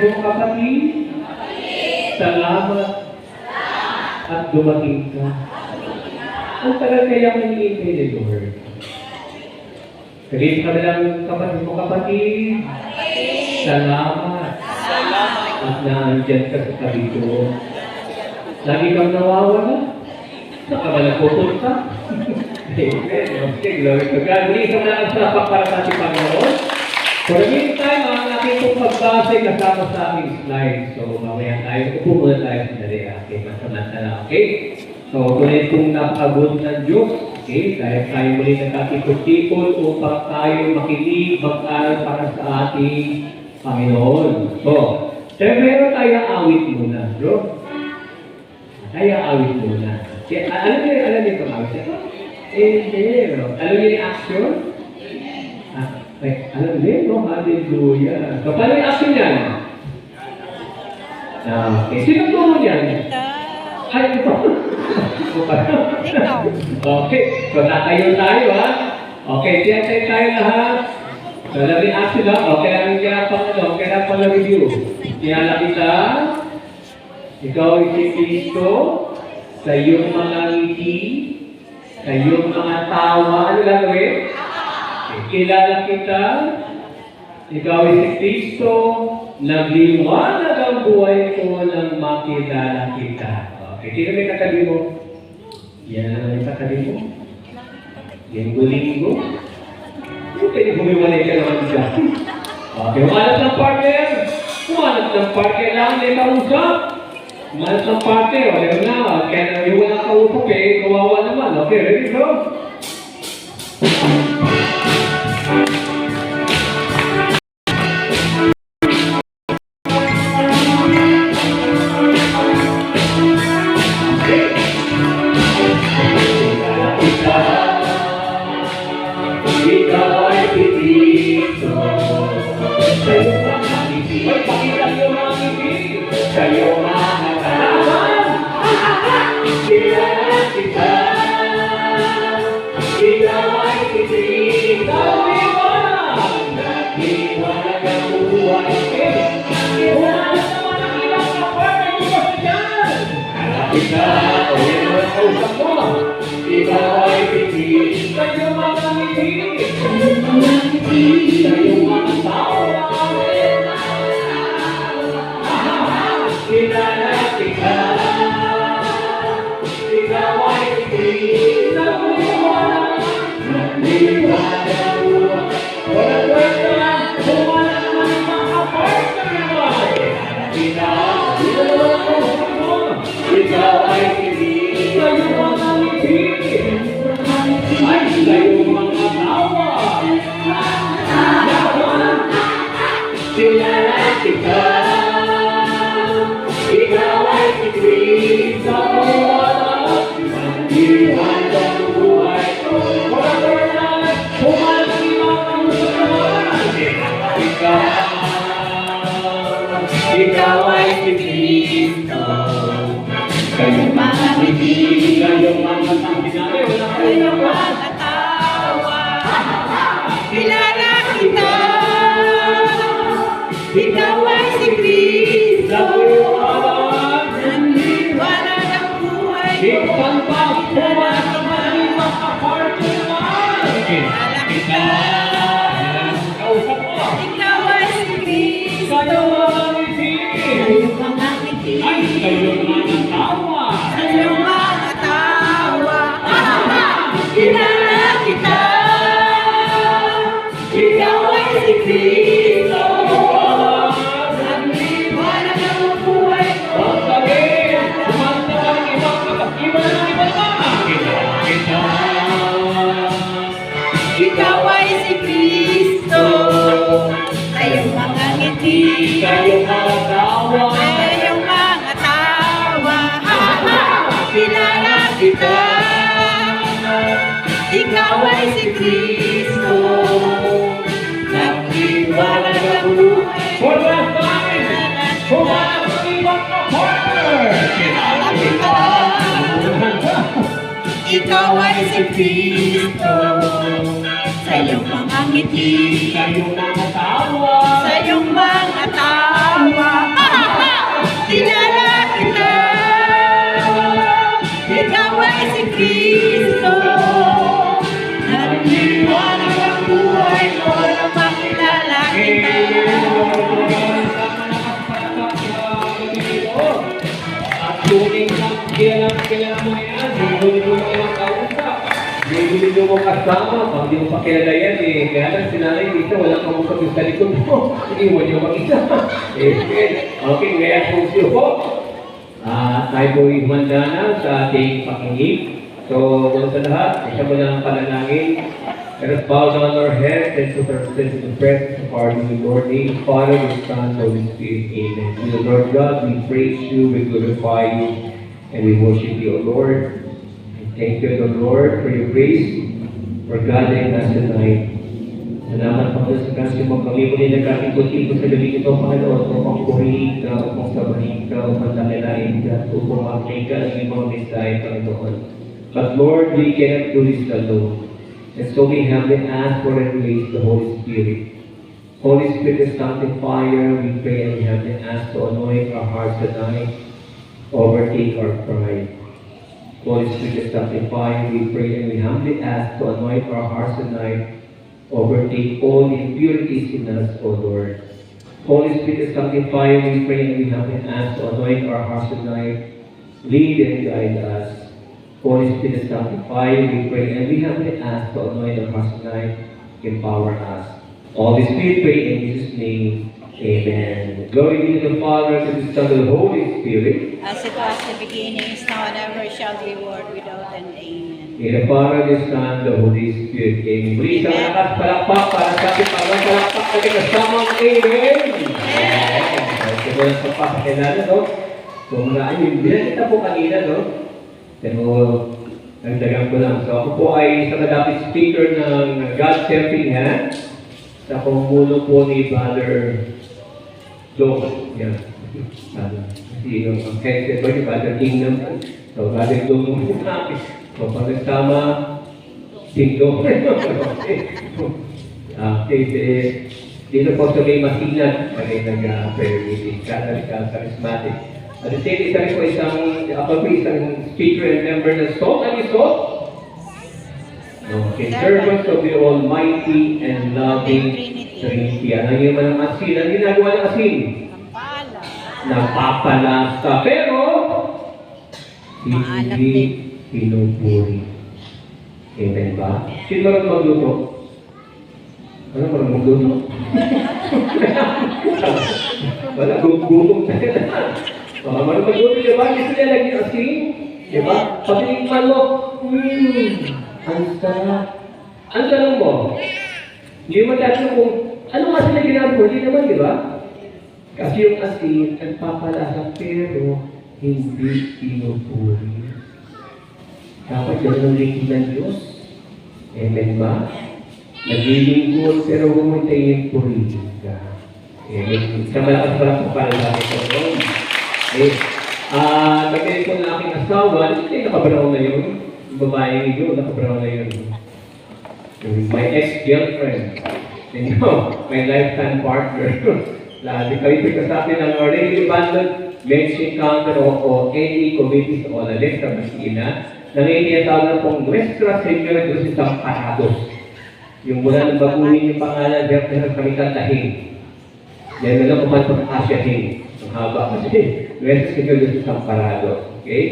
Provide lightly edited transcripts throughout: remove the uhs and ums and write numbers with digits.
mo kapatid? Salamat. At dumating ka. Ang tagal kaya manihintay ni Lord. Sabihin ka na lang kapatid mo kapatid. Salamat. At naandyan ka sa tabi ko. Lagi kang nawawala. Saan ka ba nagpupunta? Amen. Okay, glory to God. Hindi ka na nagsapak para sa ating Panginoon. For the meantime, ang aking pong pagbase kasama sa aking slide. So, mamaya tayo. Upo muna tayo sa dali. Okay, masamantala. Okay? So, ulit kong napagod ng Diyos. Okay? Dahil tayo muli nagkakikot-ikot upang tayo makinig, mag-aral para sa ating Panginoon. So, meron tayo awit muna. Bro? Tayo awit muna. Alam niyo itong awit? Alam niyo yung action? Alam niyo? Hallelujah. So, paano yung action yan? Okay. Sino po yan? Ay, ito. Okay. So, natayo tayo, ha? Okay. Tiyatay tayo lahat. So, labing action, ha? Okay lang yung kaya pang review. Tiyala kita. Ikaw ay si Kristo. Sa iyong mga ngiti. Sa iyong mga tawa. Ano gagawin? Kilala kita. Ikaw ay si Kristo. Nagliwanag ang buhay ko nang makilala kita. Okay, sino may katabi mo? Yan naman yung katabi mo. Linggo-linggo. Pwede bumiwalay ka naman dyan. Okay, umanap ng partner. Umanap ng partner lang, may kausap. Umanap ng partner, wala na. Kaya na yung walang kausap eh, kawawa naman. Okay, ready go? Ikaw ay si Kristo. Kayong mga ngiti, kayong mga tawa. Kilala kita. Ikaw ay si Kristo. Nanliwanag ang buhay ko. Kilala kita. Ikaw ay si Kristo. Kayong mga ngiti, kayong mga tawa. Kilala kita. Ikaw ay si Kristo. Nanliwanag ang buhay ko. Ikaw ay si Kristo. Kayong mga ngiti, Kayong mga tawa. kayong mga tawa. Kilala kita. Ikaw ay si Kristo. Nagtiwala ka buhay. For the time, humanap ng ibang partner. Kilala kita. Ikaw ay si Kristo. Sa iyong mga ngiti, Kayong mga tawa. sa iyong mga tawa. Tuning lang, kailangan mo yan. Hindi mo lang kausap. Hindi mo kasama. Pag di mo pa kilala yan eh. Kaya lang sinanay dito, walang kausap yung sa likod mo. Hindi mo nyo mag-isa. Okay, ngayon po siyo po. Tayo po ihumanda na sa ating pakinig. So, una sa lahat, isa mo lang panalangin. Let us bow down our heads and put ourselves in the presence of our new Lord, name, Father, the Son, Holy Spirit. Amen. Dear Lord God, we praise you, we glorify you, and we worship you, O Lord. And thank you, O Lord, for your grace, for guiding us tonight. Salamat po sa kasi mo kami mo nila kaming kultibo sa gabi ito, Panginoon, upang purihin ka, upang sabahin ka, upang damilain ka, upang makinig ka ng iyong mga mensahe, Panginoon. But Lord, we cannot do this alone. And so we have been asked for and raise the Holy Spirit. Holy Spirit is sanctifier, we pray and we have been asked to anoint our hearts tonight, overtake our pride. Holy Spirit is sanctifier, we pray and we humbly ask to anoint our hearts tonight, overtake all impurities in us, O Lord. Holy Spirit is sanctifier, we pray and we have been asked to anoint our hearts tonight, lead and guide us. Holy Spirit is sanctified, we pray, and we have been asked to anoint our hearts tonight, empower us. All this we pray in Jesus' name, amen. Glory be to the Father, to the Son, and the Holy Spirit. As it was in the beginning, is now, and ever shall be, world without end. Amen. In the Father, the Son, the Holy Spirit, amen. Muli sa lakas, palakpak, para sa ating Panginoon, palakpak natin kasamang, amen. Amen. Ito lang sa pakakilala, no? So, mga ayun, binakita po kanina, no? Pero, nagdagan ko lang. So, ako po ay sa kadapit speaker ng God's Helping Hand sa pamumuno po ni Brother Joe. Yan. Kasi yung head ba ni Brother King naman. So, Brother Joe mo namin. So, pag nagsama, King Joe. Dito po sa may Masinan, kami nag-prayer meeting. Charismatic. At the same time po isang speaker and member ng SALT. Ano yung SALT? Okay, servants of the Almighty and Loving Trinity. Ano yung mga asin? Ano yung ginagawa ng asin? Napapalasa. Pero, hindi pinupuri. Amen ba? Sino marunong magluto? Ano marunong magluto? Wala, gutom na yan. Marunong magluto, diba? Gusto niya lagi asin. Diba? Pagtingin mo, ang sarap. Ang tanong mo, hindi mo tatanong kung anong asin na ginagawa? Hindi naman, diba? Kasi yung asin, nagpapalasa, pero hindi pinupuri. Dapat yan ang lingkod ng Diyos. Amen ba? Naglilingkod, pero huwag mo tayong purihin ka. Amen. Sa malakas pala kung pala natin ito. Okay. Nagkalit ko na aking asawa, hindi nakabaraw na yun. Yung babae yun, nakabaraw na yun. My ex-girlfriend. You know, my lifetime partner. Lagi kayo pagkasabi ng already abandoned men's encounter o any committees o alis sa Masina, nangyayatawag na pong Nuestra Señora de los Desamparados. Yung mula ng baguhin yung pangalan, diyan na nagpalitantahin. Yan na lang kuman pag-asyahin. Ang haba kasi. Nuestra Señora de los Desamparados. Okay?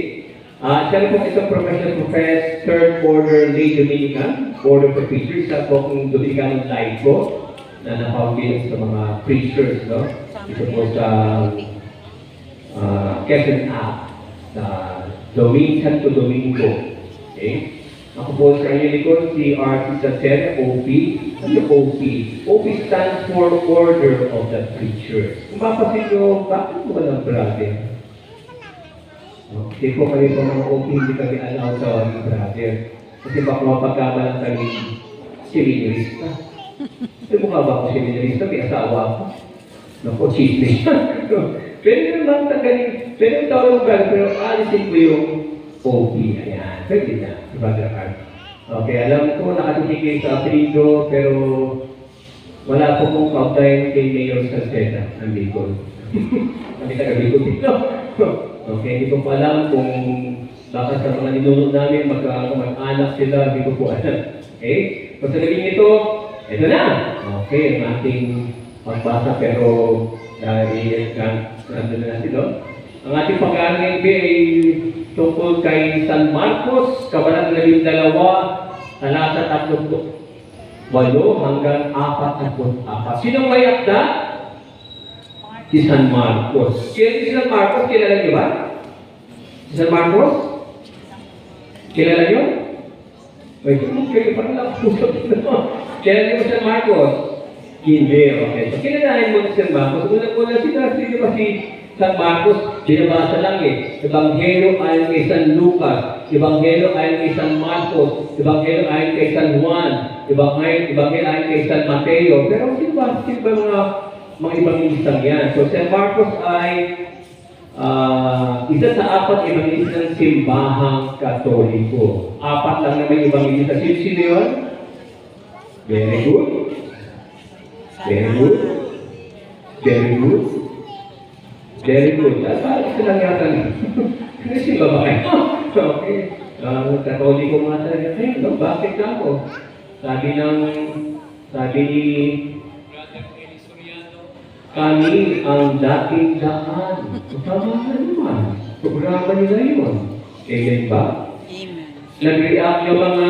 Siya po isang professional professor, third order lay Dominican, order of preachers, sa po kong Dominicanong laico, na napawagin sa mga preachers, no? Ito po sa Quezon App, sa Santo Domingo. Okay? Ako po sa inyo likod, si R.T. Santana, OP. Ano OP? OP stands for Order of the Preachers. Kung mapasin nyo, bakit mo walang brother? Hindi po kayo po mga OP, hindi kami alaw sa mga brother. Kasi baka mapagkamalang kami seminarista. Hindi mo nga ba ako seminarista? May asawa ako. Naku, chismis. Pwede naman tagalin. Pwede yung tawag ng brother, pero alisin ko yung OP. Ayan. Pwede na. Brother Art. Okay, alam ko nakatitig kayo sa apelido, pero wala po kong kaugnayan kay Mayor Salceda ng Bicol. Kami taga-Bicol dito. Okay, hindi ko pa alam kung baka sa mga ninunod namin mag-anak sila, hindi ko po alam. Okay? So sa gabing ito na! Okay, ang ating pagbasa, pero nandun na natin doon. Ang ating pag-aaral ay tungkol kay San Marcos, Kabanata 12, talata 38 hanggang 44. Sinong may akda? Si San Marcos. Si San Marcos, kilala niyo ba? Si San Marcos? Kilala niyo? Ay, kayo parang nakapusap na. Kilala niyo ba San Marcos? Hindi, okay. So, kilalahin mo si San Marcos. Una-una di ba si San Marcos, binabasa lang Ebanghelyo ayon kay San Lucas, Ebanghelyo ayon kay San Marcos, Ebanghelyo ayon kay San Juan, Ebanghelyo ayon kay San Mateo. Pero sino ba mga evangelistang yan? So, San Marcos ay isa sa 4 evangelista ng simbahang Katoliko. 4 lang naman evangelista. Sino yun? Very good. Very good. Very good. Very good. Parang silang yata na. Kasi ba ba kayo? Okay. Katoliko mga talaga. Eh, bakit ako? Sabi ni kami ang dating daan. Tama na naman. Programa nila yun. Amen ba? Amen. Nag-react yung mga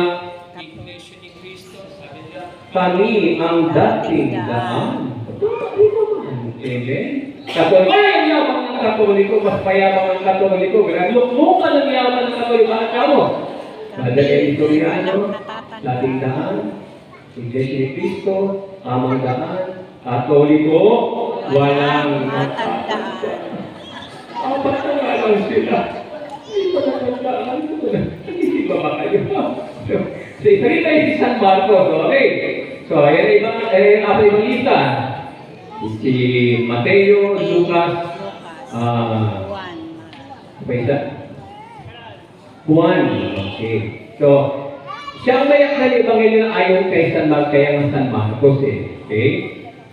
iglesia ni Cristo. Sabi nila, kami ang dating daan. Tama naman. Amen. Katoliko, ay, yaman ng Katoliko, mas payabang ang Katoliko. Lukmukan ang yaman ng Katoliko. Bakit ka mo? Madali Historiano, dating daan, Iglesia ni Cristo, amang daan, Katoliko, walang matandaan. Apat na nga lang sila. Hindi pa natandaan. Hindi ba ba kayo? So, isa rin tayo si San Marcos, okay? So, ayan ang ibang lista. Si Mateo, Lucas, Juan. apa isa? Juan. Okay. So, siya ang mayak na Ebanghelyo na ayon kay San Marcos, kaya ng San Marcos Okay?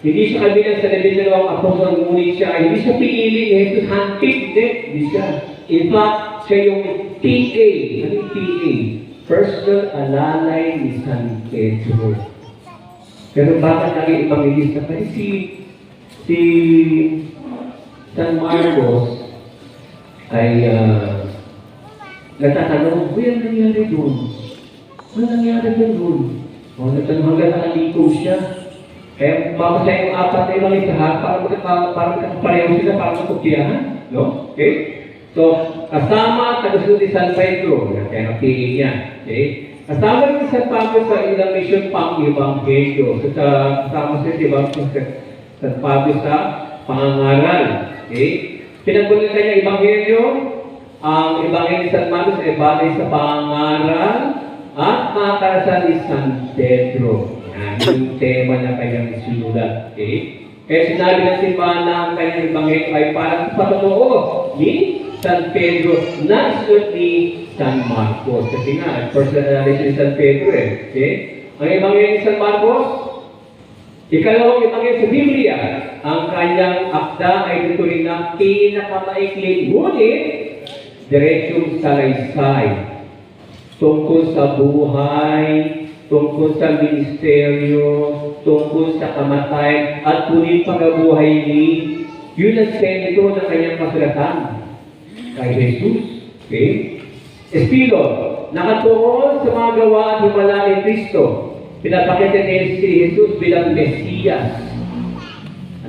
Hindi siya kabilang sa 12 apostol, ngunit siya, hindi siya pinili ni Jesus, handpicked, hindi siya. In fact, siya yung PA. Ano yung PA? Personal alalay ni San Pedro. Pero bakit naging evangelista? Kasi si San Marcos ay nagtatanong, ano nangyari doon? Ano nangyari doon? O, nagtanong hanggang nakaliko siya. Kaya bago siya yung 4 na evangelista, parang pareho sila, parang nakukyahan. No? Okay? So, kasama, tagusunod ni San Pedro, kaya napili niya. Okay? Kasama rin si San Pablo sa ilang mission pang-ebanghelyo. So, kasama siya, diba, San Pablo sa pangangaral. Okay? Pinagbulan kanya ebanghelyo, ang ebanghelyo ni San Marcos ay bagay sa pangangaral at makakarasan ni San Pedro. Yan, yung tema na kanyang sinulat. Okay? Kaya sinabi ng simbahan na ang kanyang ebanghelyo ay parang patotoo ni San Pedro, na isulat ni San Marcos. Kasi nga, personality ni San Pedro Okay? Ang ebanghelyo ni San Marcos, ikalawang ebanghelyo sa Biblia, ang kanyang akda ay tuturing na pinakamaikli, ngunit diretsong salaysay tungkol sa buhay, tungkol sa ministeryo, tungkol sa kamatayan, at kunin pagkabuhay ni yun ang senito ng kanyang kasulatan kay Jesus. Okay? Estilo, nakatuon sa mga gawa at himala ni Cristo. Pinapakita niya si Jesus bilang Mesiyas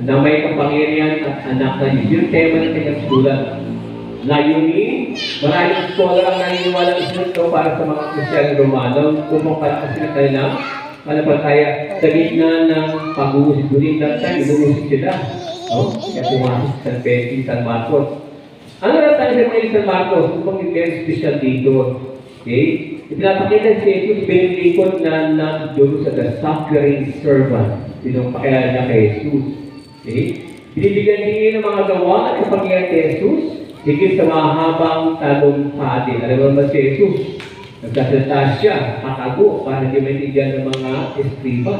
na may kapangyarihan at anak na Diyos. Yung tema ng kanyang sulat. Layunin, maraming scholar ang naniniwala ito para sa mga Kristiyan Romano upang palakasin ang kanilang manapataya sa gitna ng pag-uusig. During that time, inuusig sila. Kaya pumasok sa San Pedro, San Marcos. Ano na tayo sa mga San Marcos? Upang yung special dito. Okay? Ipinapakita si Jesus binilingkod na nandun sa the suffering servant. Sinong pakilala niya kay Jesus. Okay? Binibigyan din ng mga gawa at kapangyarihan kay Jesus higit sa mahabang talumpati. Alam mo ba si Jesus? Nagsasalita siya, katago, para di maintindihan ng mga eskriba.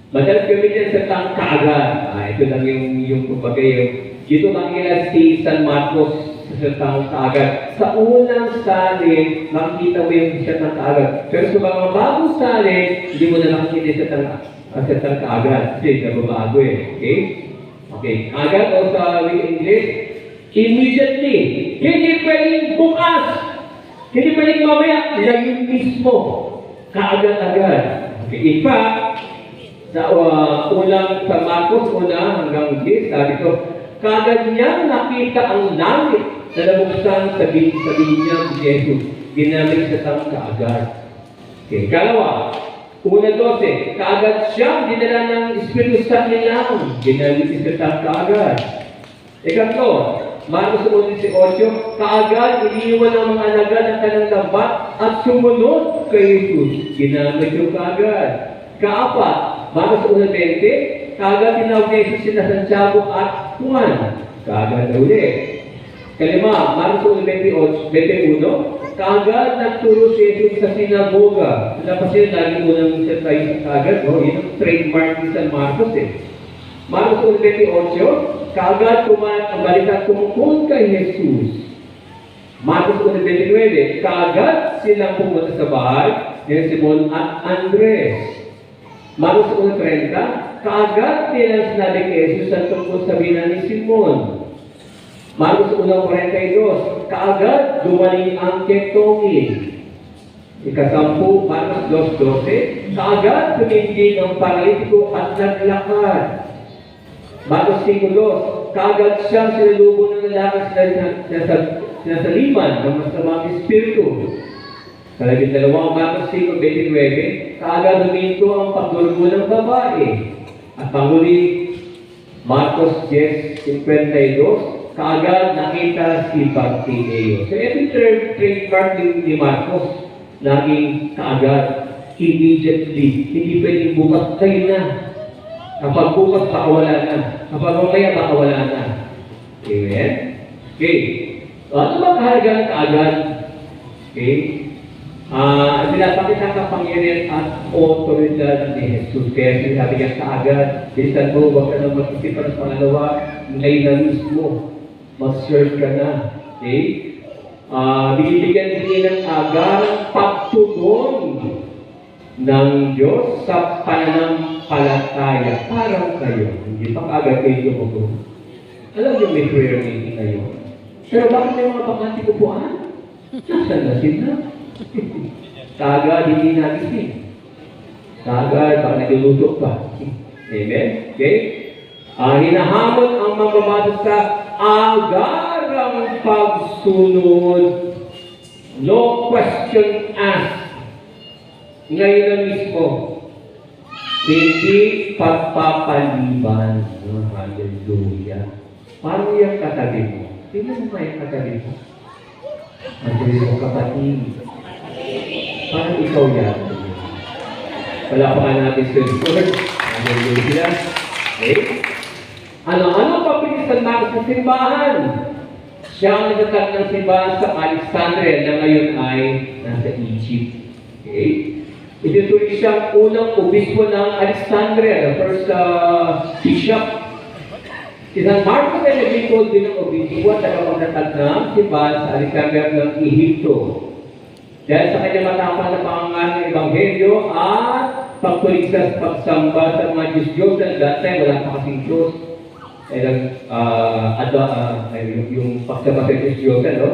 Madalas gamitin sa tang kaagad. Ito lang yung kumbaga yung dito makikita si San Marcos sa tang kaagad. Sa unang salin, makikita mo yung sa tang kaagad. Pero sa mga bagong salin, hindi mo na nakikita sa tang kaagad. Kasi nababago Okay? Okay. Agad o sa English, Immediately. Hindi pwedeng bukas. Hindi pwedeng mamaya. Ngayon mismo. Kaagad-agad. Okay. In fact, sa ulang sa Marcos 1 hanggang 10, sabi ko, kaagad niyang nakita ang langit na nabuksan sa binyag ni Jesus. Ginamit sa tang kaagad. Okay. Kalawa, 1:12, kaagad siyang dinala ng Espiritu sa kanilang. Ginamit sa tang kaagad. Ikatlo, Marcos 1:18, kaagad iniwan ng mga alagad ang kanilang lambat at sumunod kay Jesus. Ginamit yung kaagad. Kaapat, Marcos 1:20, kaagad tinawag ni Jesus sina Santiago at Juan. Kaagad na uli. Kalima, Marcos 1:21, kaagad nagturo si Jesus sa sinagoga. Dapat sila lagi unang siya tayo sa kaagad. No? Yun ang trademark ni San Marcos eh. Marcos 1:28, kaagad ang balita tungkol kay Jesus. Marcos 1:29, kaagad silang pumunta sa bahay ni Simon at Andres. Marcos 1:30, kaagad nilang sinabi kay Jesus ang tungkol sa binan ni Simon. Marcos 1:42, kaagad dumaling ang ketongin. Ika-10, Marcos 2:12, kaagad tumindig ang paralitiko at naglakad. Marcos 5:2, kaagad siyang sinalubong ng lalaki sinasaliman ng masamang espiritu. Sa 12, Marcos 5:29, kaagad huminto ang pagdulgo ng babae. At panghuli, Marcos 10:52, kaagad nakita si Bartimeo. So, ito yung trademark ni Marcos. Laging kaagad, immediately, hindi pwedeng bukas kayo na. Kapag bukas, baka wala na. Kapag mamaya, baka wala na. Amen? Okay. So, ano ba kahalaga ng kaagad? Okay. Pinapakita ang kapangyarihan at otoridad ni Jesus. Kaya sinasabi niya kaagad, bilisan mo, huwag ka na mag-isipan sa pangalawa, ngayon na mismo, mag-serve ka na. Okay? Binibigyan din ng agarang pagtugon ng Diyos sa pananampalataya. Parang kayo, hindi pa kaagad kayo tumutugon. Alam niyo may prayer meeting ngayon. Pero bakit may mga pangati upuan? Nasaan na sila? Kaagad, hindi nagising. Kaagad, baka nagluluto pa. Amen? Okay? Hinahamon ang mga bata sa agarang pagsunod. No question asked. Ngayon na mismo, hindi pagpapaliban. Hallelujah. Paano yung katabi mo? Tingnan mo yung katabi mo. Ang mo kapatid. Parang ikaw yan. Wala pa natin sa Lord. Hallelujah. Okay? Ano papilisan natin sa simbahan? Siya ang nagtatag ng simbahan sa Alexandria na ngayon ay nasa Egypt. Okay? Itutuloy siyang unang obispo ng Alexandria, the first bishop. Si San Marcos ay naging din ng obispo at tagapagtatag ng simbahan sa Alexandria ng Ehipto. Dahil sa kanyang matapang na pangangalan ng Ebanghelyo at pagtuligtas pagsamba sa mga Diyos-Diyos at that time wala pa kasing Diyos. Yung pagsamba sa Diyos-Diyos, no?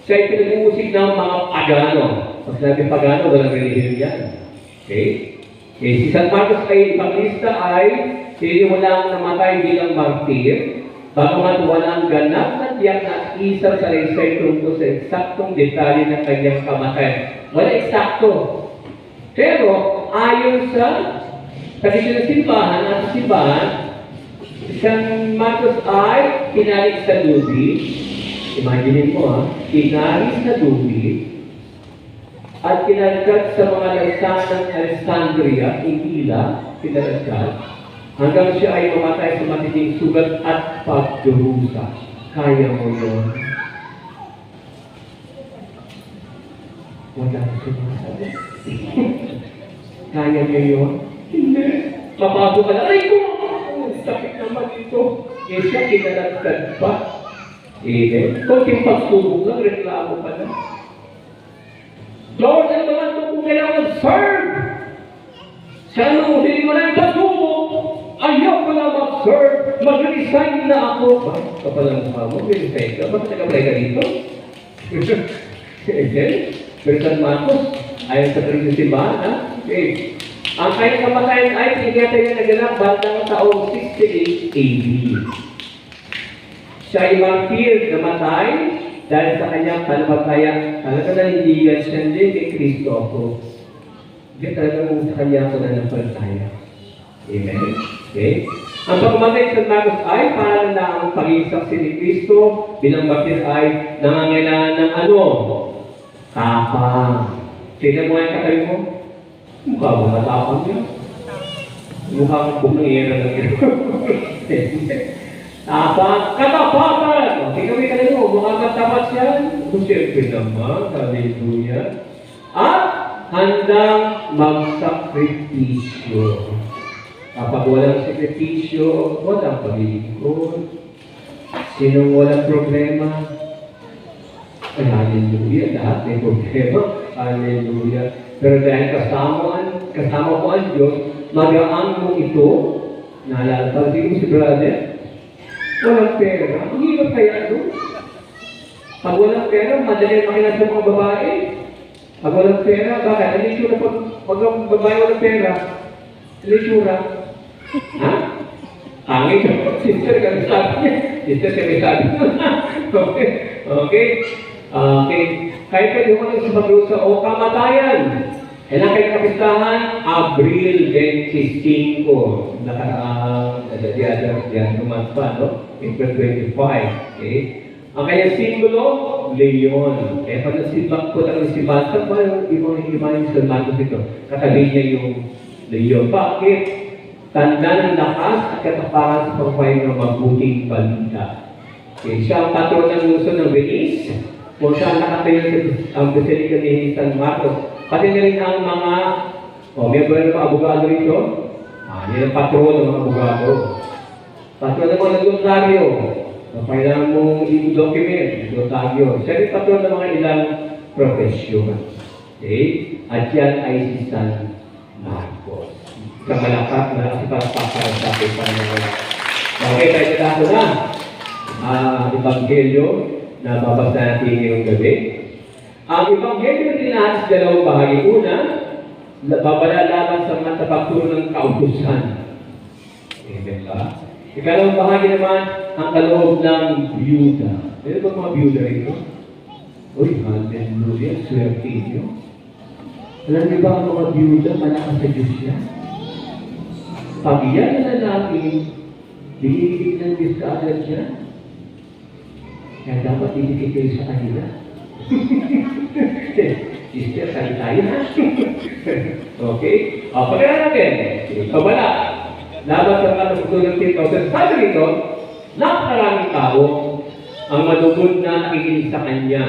Siya ay pinag-uusig ng mga pagano. Pag sinabi pagano, walang relihiyon yan. Okay? Si San Marcos ay Evangelista ay walang namatay bilang martir, bagamat walang ganap na tiyak na isang salaysay tungkol sa eksaktong detalye ng kanyang kamatayan. Wala eksakto. Pero, ayon sa tradisyon ng simbahan, at simbahan, San Marcos ay pinalig sa lubi. Imaginin mo pinalig sa lubi at kinalagkat sa mga lansangan ng Alexandria, Ingila, kinalagkat, hanggang siya ay mamatay sa matinding sugat at pagdurusa. Kaya mo yun? Wala ko sinasabi. Kaya niyo yun? Hindi. Mapasok ka na, ay ko! Sakit naman ito. Eh siya kinalagkat pa. Kunting pagsubok lang, reklamo pa na. Lord, ang mga ito kung kailangan serve. Sana mo, hindi mo na yung pagsubok. Ayaw ayoko na mag-serve, mag-resign na ako. Ba, kapal ang mukha mo, mag-resign ka? Bakit nag-apply ka dito? Okay? Pero San Marcos, ayaw sa karin ng simbahan, ha? Okay. Ang kanyang kamatayan ay tinigatan niya naganap bandang taong 68 AD. Siya ay martir, namatay dahil sa kanyang pananampalataya. Talaga nanindigan siya din kay Kristo ako. Hindi talaga sa kanya pananampalataya. Amen? Okay? Ang pagmamatay sa Marcos ay para na ang pag-iisaksi ni Kristo bilang martir ay nangangailangan ng ano? Tapang. Sino mo ang katabi mo? Mukha mo matapang niya. Mukha mo bumangera ng ito. Tapang. Katapatan! Tingnan mo yung katabi mo. Mukha katapat yan. Siyempre naman. Hallelujah. At handang magsakripisyo. Kapag walang sakripisyo, walang pag-iikot. Sinong walang problema? Ay, hallelujah, lahat may problema. Hallelujah. Pero dahil kasama ko ang Diyos, magaan mo ito, naalala pa, hindi mo si brother, walang pera. Ang hirap kaya doon. Pag walang pera, madali makinig sa mga babae. Pag walang pera, bakit? Ano yung tsura pag ang babae walang pera? Ano yung tsura? Ha? Hangin ka. Sister, kami sabi niya. Sister, kami sabi niya. Okay. Okay. Okay. Kahit pwede mo nang sumagot sa o kamatayan. Kailan kayo kapistahan? Abril 25. Nakaraang, month pa, no? April 25. Okay? Ang kanyang simbolo, leon. Kaya pag nasibak po talagang si Bata, parang ibang yung San Marcos ito. Katabi niya yung leon. Bakit? Tanda ng lakas at katapangan sa pagpapayo ng mabuting balita. Okay, siya ang patron ng lungsod ng Venice, kung saan nakatayo ang Basilica ni San Marcos. Pati na rin ang mga, may mga abogado rito. Yan ang patron ng mga abogado. Patron ng mga notaryo. Kailangan mong i-document, notaryo. Siya rin patron ng mga ilang profesyon. Okay? At yan ay si San Marcos. Kamalakat na kasi para sa ating pananaw. Okay, tayo na na. Ebanghelyo na babasa natin ngayong gabi. Ang Ebanghelyo din natin sa dalawang bahagi. Una, babalalaman sa mga tapagturo ng kautusan. Amen ba? Ikalawang bahagi naman, ang kaloob ng biyuda. Meron ba mga biyuda rito? Uy, hallelujah, swerte niyo. Alam niyo ba ang mga biyuda, malakas sa Diyos yan? Pag yan na lalaki, binibigit ng Diyos ka agad siya. Kaya dapat ibigit kayo sa kanila. Sister, sali tayo na. Okay? Pagkala natin. Kabala. Laban sa mga tutulong ng 10,000. Sabi rito, napakaraming tao ang malugod na nakikinig sa Kanya.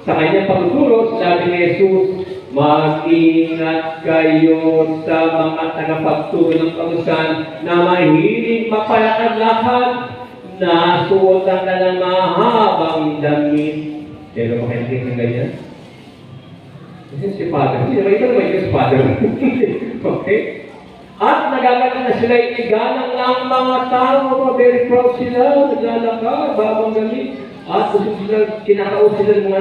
Sa Kanyang pagtuturo, sabi ni Jesus, mag-ingat kayo sa mga tagapagturo ng kautusan na mahilig mapalakad lahat na suotan na ng mahabang damit. Pero makikita ng ganyan? Kasi si Father, hindi naman ito naman yung si Father. Okay? At nagagawa na sila igalang lang mga tao, very proud sila, naglalaka, babang damit. At gusto sila, kinakaot sila ng mga,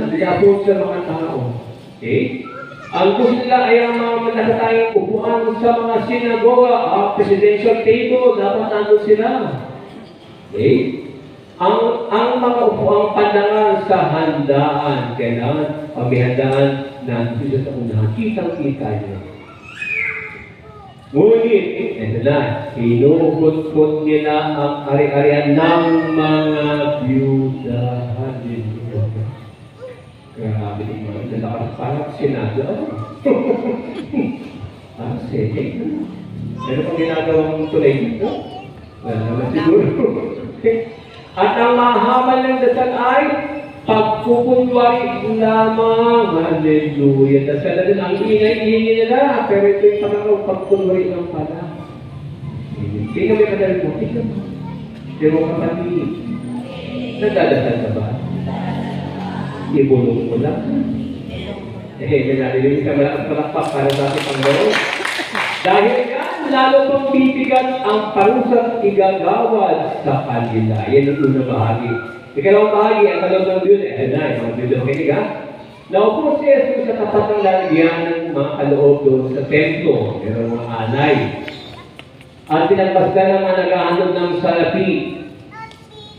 nag-approach sila mga tao. Okay? Ang gusto nila ay ang mga malakatayang upuan sa mga sinagoga, presidential table, dapat nandun sila. Okay? Ang mga upuang pandangan sa handaan, kailangan pagbihandaan na sila sa unahan. Kitang-kita niyo. Ngunit, ito na, hinugot-kot nila ang ari-arian ng mga byuda. Hallelujah. Grabe din mga nalakas parang sinado. Sige. Pero kung ginagawang tulay dito, wala naman siguro. At ang mahamal ng dasal ay pagkukunwari lamang. Hallelujah. Dasal na din ang ingay-ingay nila. Pero ito yung panagaw, pagkunwari lang pala. Hindi kami madali mo. Pero kapatid, nagdadasal na ba? Ibulong mo lang. May nalilinig ka malakpak para sa ating Panginoon. Dahil yan, lalo pang bibigat ang parusang igagawad sa kanila. Yan ang unang bahagi. Ikalawang bahagi, ang kalawang ng Diyos, na, yung mga Diyos ng kinig, ha? Naupo si Jesus sa tapat ng lalagyan ng mga kaloob doon sa templo, mayroong mga alay. At pinagpasdan ng mga naghahanap ng salapi.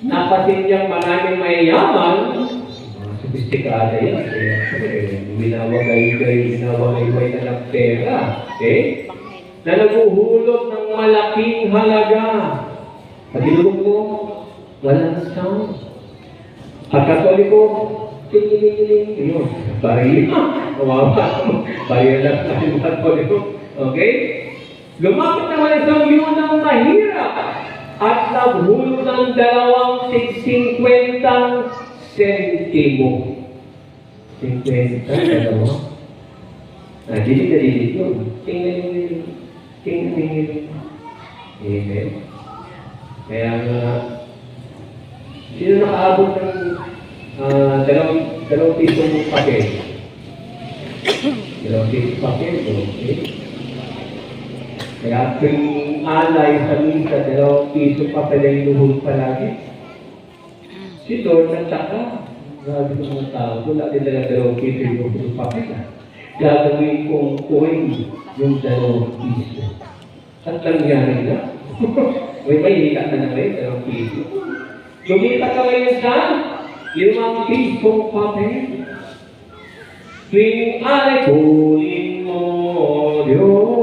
Napasin niyang maraming mayayaman, mga sophisticada yan. Binawagay-gay na ng pera. Okay? Na naguhulog ng malaking halaga. Pagilulog mo, walang sound. At katoliko, ting-ting-ting-ting. Yun, baril. Kawawa. Baril lang sa katoliko. Okay? Lumapit naman isang yun ng mahirap at naghulog ng 2.50 sentimo. 50, dalawa. Dilit yun. Ting-ting-ting. Amen. Kaya sino nakaabot ng dalawang pisong papel? Dalawang pisong papel, okay? Kaya tuwing alay sa misa, 2 piso pa pala yung luhod palagi. Si Lord nagtaka. Grabe ng mga tao. Wala din lang 2 piso yung luhod pa pala. Gagawin kong coin yung 2 piso. At nangyari na. May hika ka na ngayon, 2 piso. Lumita ka ngayon sa 5 pisong papel. Tuwing alay, kunin mo, Diyos.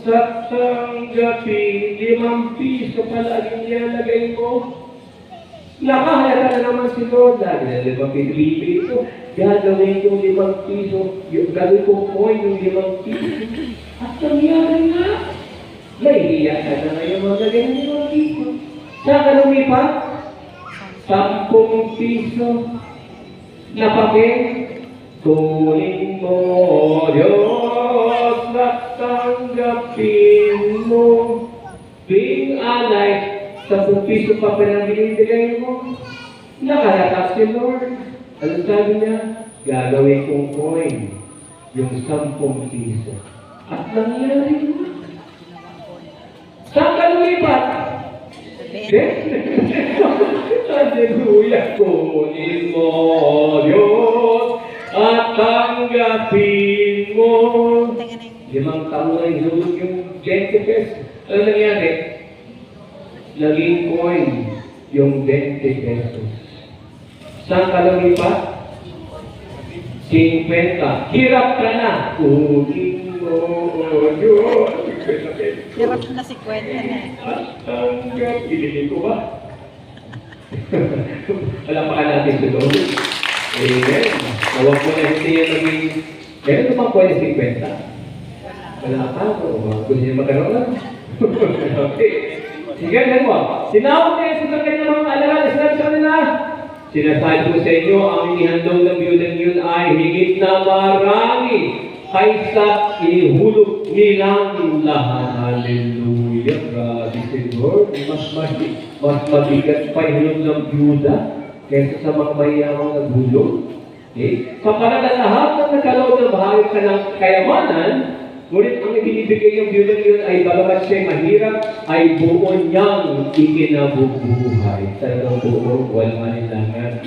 Sa tanggapin, 5 piso palagi nilalagay mo. Nakahaya na naman si Lord. Lagi na 5 piso. Gagawin yung 5 piso. Gagawin kong coin yung 5 piso. At nangyari nga. May hiya ka na ngayon mga ganyan yung 5 piso. Saan ka lumipat? 10 piso. Na papel. Kunin mo, Diyos, at tanggapin mo. Tuwing alay, 10 piso pa pala binibigay mo. Nakalakas si Lord. Ano sabi niya? Gagawin kong coin, yung 10 piso. At nangyari mo. Saan ka lumipat? Hallelujah, kunin mo, Diyos, at tanggapin mo. 5 taon na hinulog yung 20 pesos. Ano nangyari? Naging coin yung 20 pesos. Saan ka lumipat? 50. Hirap ka na. Kunin mo, Diyos. Hirap na si Kwenta na. At tanggap. Ilili ko ba? Alam pa ka natin sa doon. Amen. Nawag mo na hindi yan naging... Meron naman po yung 50. Wala ka. Gusto niya magkaroon. Okay. Sige, ganun mo. Sinawag niya sa kanyang mga alalan. Sinabi sa kanila. Sinasabi ko sa inyo, ang inihandog ng biyudang yun ay higit na marami kaysa inihulog nilang lahat. Hallelujah. Grabe si Lord. Mas mabigat pa ihulog ng biyuda kaysa sa mga mayamang naghulog. Okay? Kapag lahat ng nagkaloob ng bahagi ka ng kayamanan, ngunit ang ibinibigay ng biyudang yun ay bagamat siya'y mahirap, ay buo niyang ikinabubuhay. Talagang buo, walang alinlangan.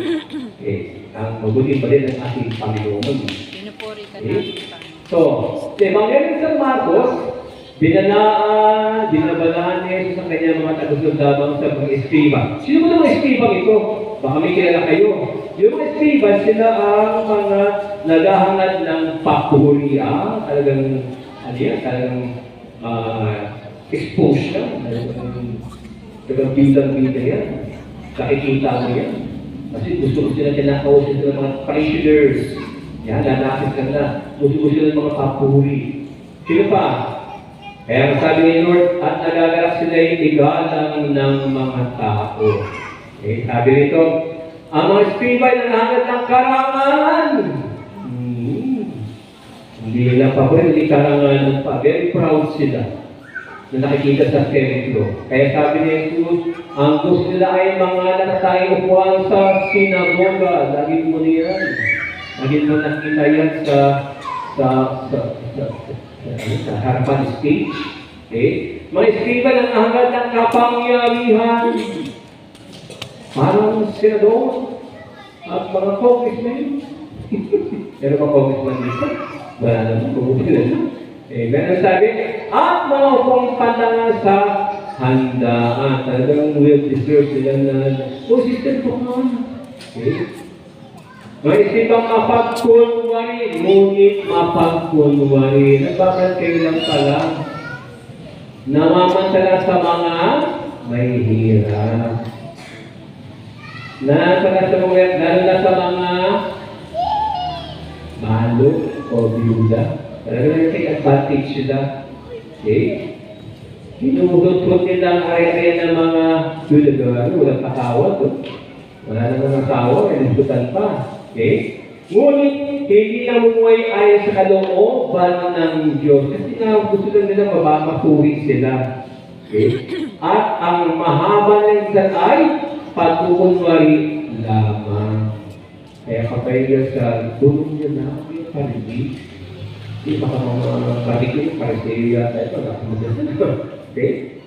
Okay. Ang mabuti pa rin ang ating Panginoon. Pinupuri ka Okay. namin. So, sa Evangelio ng Marcos, binabalaan niya sa kanyang mga tagusundaban sa mga eskriba. Sino ba mga eskriba ito? Baka may kilala kayo. Yung mga eskriba, sila ang mga naghahangad ng papuri. Talagang, talagang exposure. Talagang bidang-bida yan. Nakikita mo yan. Kasi gusto sila kinakausap ng mga parishioners. Yan, lalapit ka na. Gusto ng mga papuri. Sino pa? Kaya sabi ni Lord, at nagagarap sila yung igalang ng mga tao. Okay, sabi nito, ang mga eskriba ay nanghangad ng karangalan. Hindi nila pa po, hindi karangalan pa. Very proud sila na nakikita sa templo. Kaya sabi ni Jesus, ang gusto nila ay mga nakatayong upuan sa sinagoga. Lagi mo niyan. Lagi mo nakita yan sa harapan stage. Okay? Mga eskriba ng hangad ng kapangyarihan. Parang senador at mga congressmen. Pero mga congressman dito, wala naman congressman. Amen. Ang sabi, at mga upang patangan sa handaan. Talagang will deserve sila na, system po ka. Okay? May isipang mapagkunwari, ngunit mapagkunwari. Nagbakan kayo lang pala. Namamantala sa mga may hirap. Namamantala sa mga, lalo na sa mga malo o biyuda. Talagang take advantage sila. Okay? Hinuhulot nila ang area ng mga biyuda. Walang asawa to. Wala naman asawa, inusutan pa. Okay? Ngunit, hindi namumuhay ayon sa kalooban ng Diyos. Kasi nga, gusto lang nila mapapuri sila. Okay? At ang mahaba ng isang ay pagkukunwari lamang. Kaya kapag sa tulong niya na, yung parigi, hindi baka mga parigi, parigi yata ito, okay?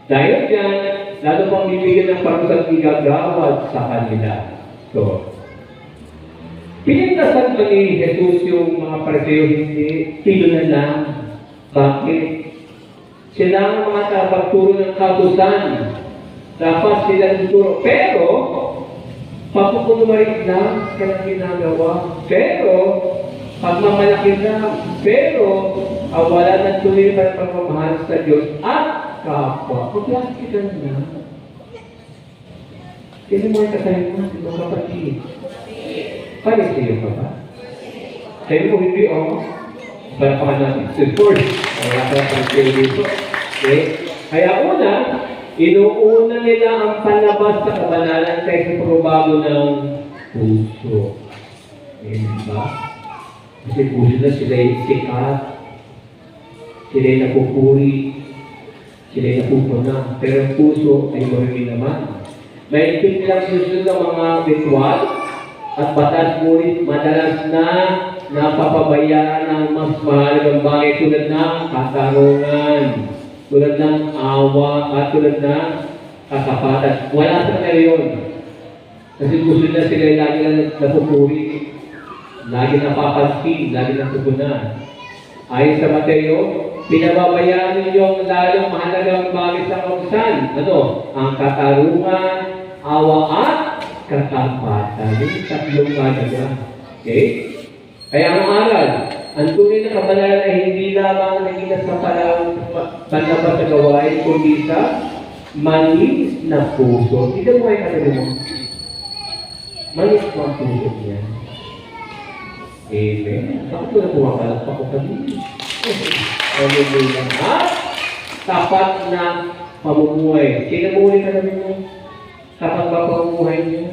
Dahil dyan, lalo pang bibigyan ng parusang igagawad sa kanila. So, pinagdasan ba ni Jesus yung mga pariseo? Hindi. Sino na lang? Bakit? Sila ang mga tapagturo ng kabusan. Dapat sila nagturo. Pero, papukunwarin lang kaya ginagawa. Pero, pagmamalaki lang. Pero, wala na tuloy ng pagmamahal sa Diyos at kapwa. Paglalaki ka na. Sino mo yung kasahin mo? Sino kapatid? Pariseo ka ba? Sa'yo mo hindi, Palapakan natin. Support. Wala ka pariseo dito. Okay? Kaya una, inuuna nila ang panlabas sa kabanalan kaysa pagbabago ng puso. Diba? Kasi puso na sila'y sikat. Sila'y napupuri. Sila'y napupuna. Pero ang puso ay marami naman. May ipin nilang susunod ng mga ritual at batas, ngunit madalas na napapabayaan ng mas mahalagang bagay tulad ng katarungan, tulad ng awa, at tulad ng kasapatan. Wala sa kanila yun. Kasi gusto na sila lagi na napupuri, lagi napapansin, lagi napupunan. Ayon sa Mateo, pinababayaan ninyo ang lalong mahalagang bagay sa kausan. Ano? Ang katarungan, awa at katapatan. Yung tatlong kadaga. Okay? Kaya ang aral, ang tunay na kabanalan ay hindi lamang nakikita sa panlabas sa gawain, kundi sa manis na puso. Hindi mo kayo katabi mo. Manis na puso niya. Amen. Bakit ko na pumakalap ako kami? Hallelujah. At tapat na pamumuhay. Sinamuhay ka namin mo. Tapat ba pamumuhay niyo?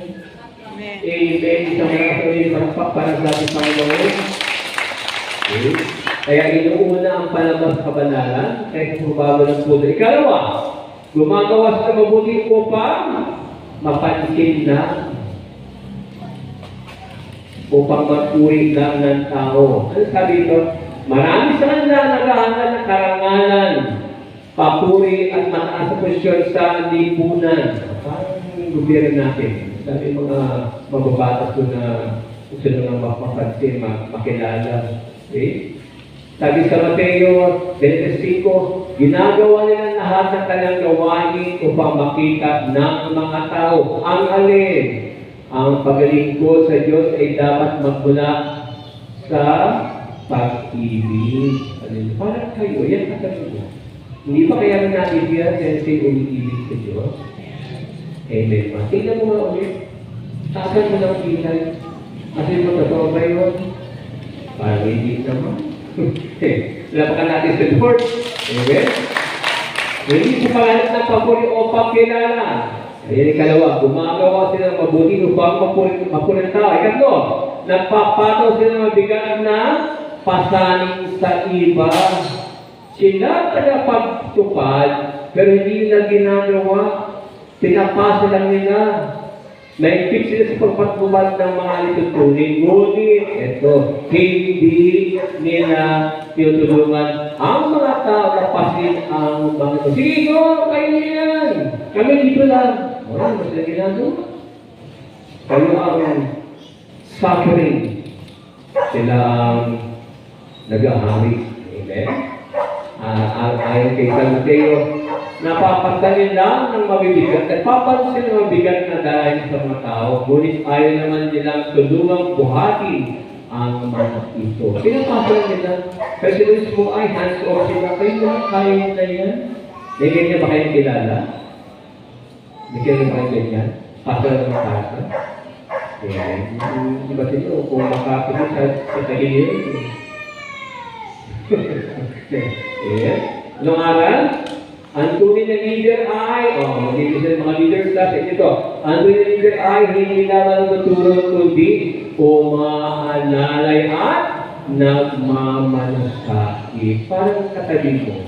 Amen. Amen. Isang mga kapatid para sa ating Panginoon. Okay. Kaya inuuna ang palabas kabanalan kaysa pagbabago ng puso. Ikalawa, gumagawa sa mabuti upang mapansin na upang magpuri lang ng tao. Ano sabi ito? Marami sa kanila naghahanap ng karangalan, papuri at mataas na posisyon sa lipunan. Parang yung gobyerno natin. Sabi mga mababatas ko na gusto nang mapapansin, makilala. Okay? Sabi sa Mateo 25, ginagawa nila lahat ng kanilang gawain upang makita ng mga tao. Ang alin? Ang paglingkod sa Diyos ay dapat magmula sa pag-ibig. Parang kayo, yan katanong mo. Hindi ba kaya natin yan sa ulit-ibig sa Diyos? Amen. Tingnan mo nga ulit. Saan mo lang kilay? Kasi mo totoo ba yun? Parang hindi naman. Lapakan natin sa Lord. Amen? Hindi sa pangalan ng papuri o pakilala. Ayan ikalawa, gumagawa sila ng mabuti upang mapuri ng tao. Ikatlo, nagpapataw sila ng mabigat na pasaning sa iba. Sila tagapagtupad, pero hindi nila ginagawa. Pinapasa lang nila. May fix sila sa pagpatbubad ng mga litutunin. Ngunit, ito, hindi nila tinutulungan ang mga tao lapasin ang mga ito. Sige, go! Kayo yan! Kami dito lang. Wala, mas na ginagawa. Kayo ang suffering. Sila ang nag-ahari. Amen? Ayon kay San Mateo, napapantanin lang ng mabibigat at papansin ng mabigat na dahil sa mga tao, ngunit ayaw naman nilang tulungang buhatin ang mga ito. Pinapasa nila, kasi mismo ay hands-off sila. Kayo naman kaya nila yan. May ganyan ba kayong kilala? May ganyan ba kayong ganyan? Pasa ng mga kasa? Di ba sila? Kung makapit sa tagilid. Anong aral? Ang tunay na leader ay, magiging sa mga leaders natin ito, ang tunay na leader ay hindi naman matulog kundi umaanalay at nagmamalasakit. Parang katabi mo,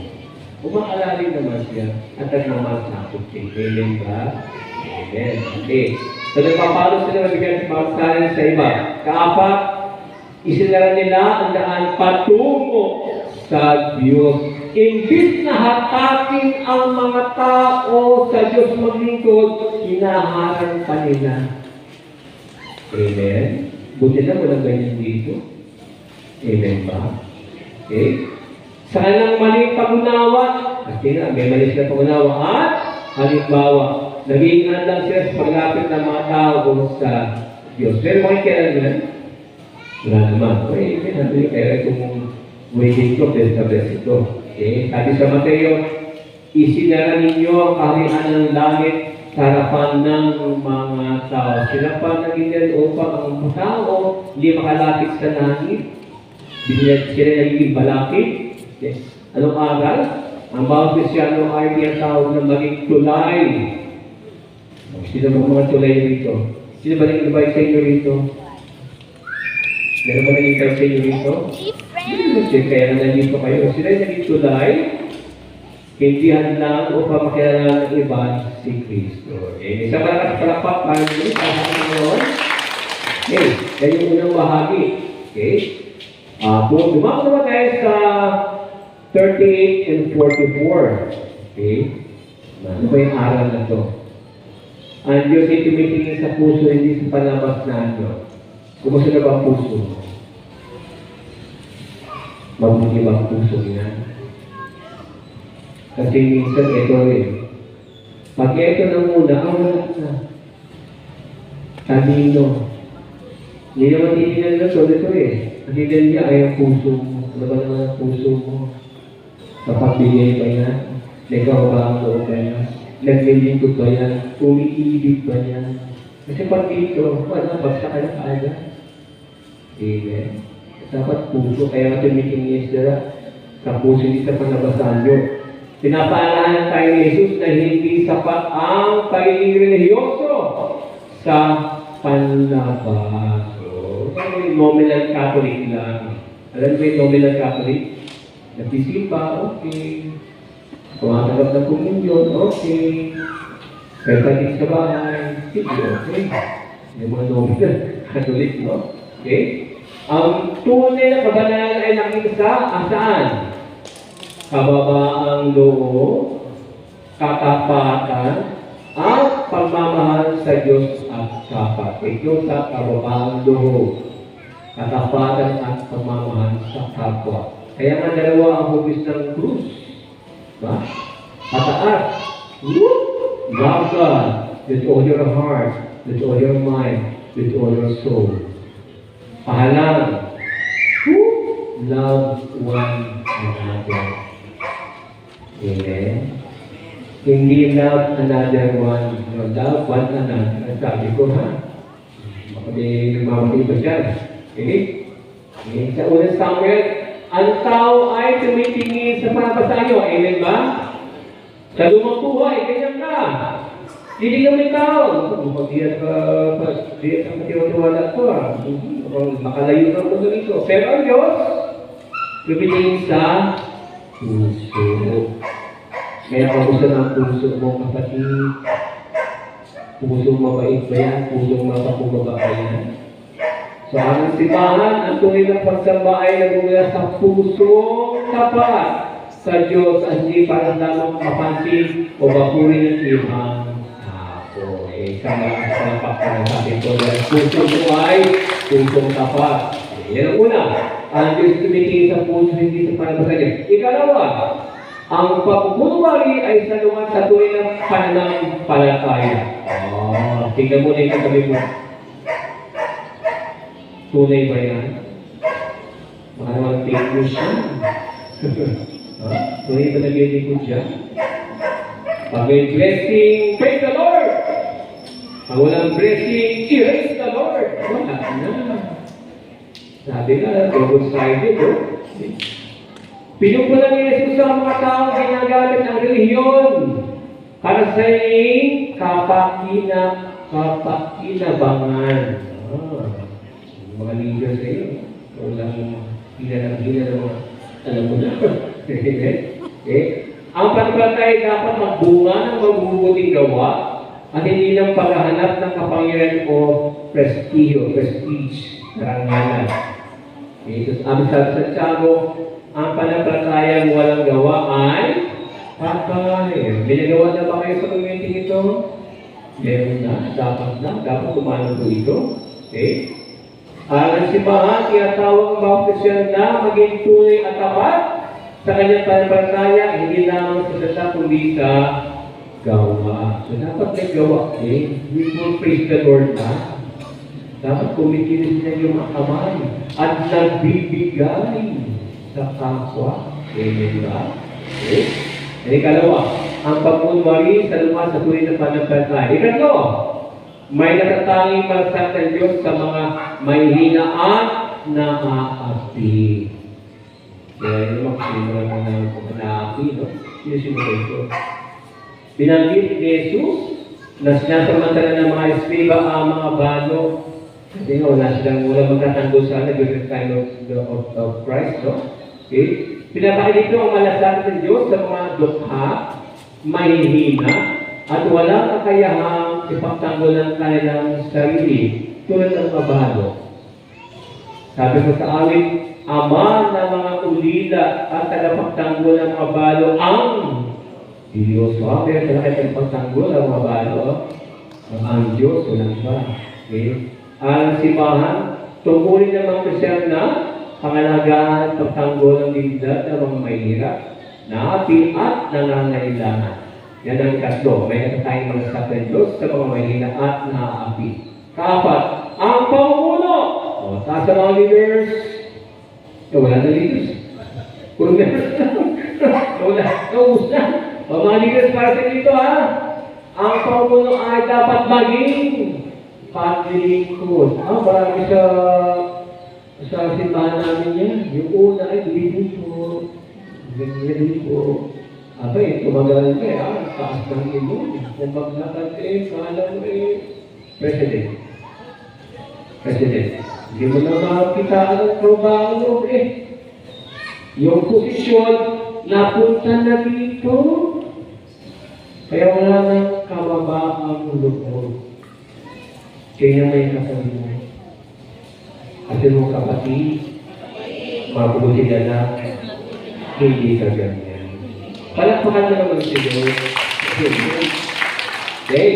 umaalalay naman siya at nagmamalasakit siya. Amen ba? Amen. Okay. So, nagpapalo sila mabigyan sa mga sa iba. Kaapat, isinara nila ang daan patungo sa Diyos. Imbis na hatakin ang mga tao sa Diyos maglingkod, hinaharang pa nila. Amen? Buti na walang ganyan dito. Amen ba? Okay? Sa kanilang maling pag-unawa, kasi nga, may mali sila pag-unawa, at halimbawa, nag-iingat lang sila sa paglapit ng mga tao sa Diyos. Pero bakit kaya naman? Wala naman. Okay, natin kaya kung waiting ko, sa blessing ko. Okay, sabi sa Mateo, isinara ninyo ang kaharian ng langit sa harapan ng mga tao. Sila pa naging upang ang mga tao hindi makalapit sa langit. Sila naging balakid. Okay. Anong aral? Ang bawat Kristyano ay tinatawag na maging tulay. Sino ba mga tulay rito? Sino ba nag-invite sa inyo rito? Meron ba nag-invite sa inyo rito? Kaya na nandito kayo. Sila yung naging tulay, hindi lang upang makilala ng iba si Kristo. Okay, sa malakas palakpak, parang yun, okay, yan yung unang bahagi. Okay, kung dumako naman tayo sa 38 and 44. Okay, ano ba yung aral na to? Ang Diyos ay tumitingin sa puso, hindi sa palabas na ano. Kumusta na ba ang puso mo? Mabuti ba ang puso niya? Kasi minsan ito pag ito na muna, ang lahat na. Kanino? Hindi naman titignan na ito Kasi niya ay ang puso mo. Ano ba naman ang puso mo? Kapagbigay ba yan? Nagkakabahan ko ba yan? Naglilingkod ba yan? Umiibig ba yan? Kasi pag dito, bagsak ka na kaagad. Amen. Dapat puso, kaya nga tumitingin sila sa puso hindi sa panabasan nyo. Pinapaalahan tayo ni Jesus na hindi sapat ang pagiging relihiyoso sa panlabas. So, nominal Catholic lang. Alam mo yung nominal Catholic? Nagsisimba, okay. Tumatanggap ng komunyon, okay. Pagkalit sa bahay, sige, okay. Yung mga nominal Catholic, no? Okay? Ang tunay na kabanalan ay nakita saan? Kababaang loob, katapatan, at pagmamahal sa Diyos at kapatid. Ito sa kababaang loob, katapatan at pagmamahal sa kapwa. Kaya nga dalawa ang hugis ng krus. Ba? Kataas. Love God with all your heart, with all your mind, with all your soul. Pahalang, love one another. Amen. Hindi love another one. No, love one another. Ang sabi ko, ha? Baka may nagmamatay ba siya? Okay? Okay? Sa unang Samuel, ang tao ay tumitingin sa panabasan nyo. Amen ba? Sa lumang buhay, ganyan ka. Hindi ka may tao. Diyan ka matiwala ko. Makalayo na ko dito. Pero ang Diyos, tumitingin sa puso. Kaya kamusta na ang puso mo, kapatid? Pusong mabait ba yan? Pusong mapapumaba ba yan? So, ang simbahan, ang tunay ng pagsamba ay nagmula sa pusong tapat sa Diyos at hindi para lamang mapansin o bakurin ng ibang tao. Sama sa paksa ng ating ko. Pusong mo ay pusong tapat. Yan ang una. Ang Diyos tumitingin sa puso, hindi sa pananampalataya. Ikalawa, ang pagbubuwari ay salungat sa tunay ng pananampalataya. Tingnan mo na yung katabi mo. Tunay ba yan? Baka naman fake news yan. Tunay ba nag-iikot dyan? Pag may blessing, praise the Lord! Pag walang blessing, erase the Lord! Wala na. Sabi nga, Double Friday, bro. Pinupula ni Jesus sa mga tao ginagamit ang relihiyon para sa inyong kapakinabangan. Mga leader sa iyo. Walang hila ng mga alam mo na. Ang pananampalataya dapat magbunga ng mabubuting gawa at hindi ng paghahanap ng kapangyarihan o prestige, karangalan. Ito sabi sa Santiago, ang pananampalataya walang gawa ay patay. Binagawa na ba kayo sa community ito? Meron na, dapat kumano po ito. Okay? Ang simbahan, tinatawag ang bawat Kristiyan na maging tunay at tapat sa kanyang pananampalataya, hindi lamang sa salita kundi sa gawa. So dapat may gawa. Okay? We will praise the Lord na. Dapat kumikinis na yung mga kamay at nagbibigay sa kapwa. Amen ba? Okay? Ang ikalawa, ang pagmunwari sa lumas sa tunay na pananampalataya. Ikatlo, may natatanging malakad ng Diyos sa mga may hina at naaapi. Kaya yung mga naaapi, no? Sino ito? Binanggit ni Jesus na sinasamantala ng mga eskriba ang mga balo. Kasi nga, wala magtatanggol sa different kind of Christ, no? Okay? Pinapakita ang malasakit ng Diyos sa mga dukha, mahihina, at walang kakayahang ipagtanggol ng kanilang sarili tulad ng kabalo. Sabi ko sa awit, Ama ng mga ulila at tagapagtanggol ng kabalo ang Diyos. Pero sa nakita ng pagtanggol ng kabalo, ang Diyos, walang ba? Okay? Ang simbahan, tungkulin ng mga Kristiyan na pangalagaan at pagtanggol ng dignidad ng mga mahirap, naapi at nangangailangan. Yan ang ikatlo. May natatayang mga sakit ng Diyos sa mga mahina at naaapi. Kaapat, ang pamumuno. Taas sa mga leaders. Wala na leaders. Puro members na. Wala. Naubos na. Mga leaders para sa dito, ha? Ang pamumuno ay dapat maging paglilingkod. Marami sa simbahan namin yan. Yung una ay leading po. Leading po. Tumagalan ka taas ng imo. Kung maglakad kala mo President. Hindi mo na makitaan ang trabaho mo Yung posisyon, napunta na dito. Kaya wala nang kababaang loob. Kaya may kasabi mo. Kasi mo kapatid, mabuti na lang, hindi ka ganyan. Palakpakan na naman sila. Okay.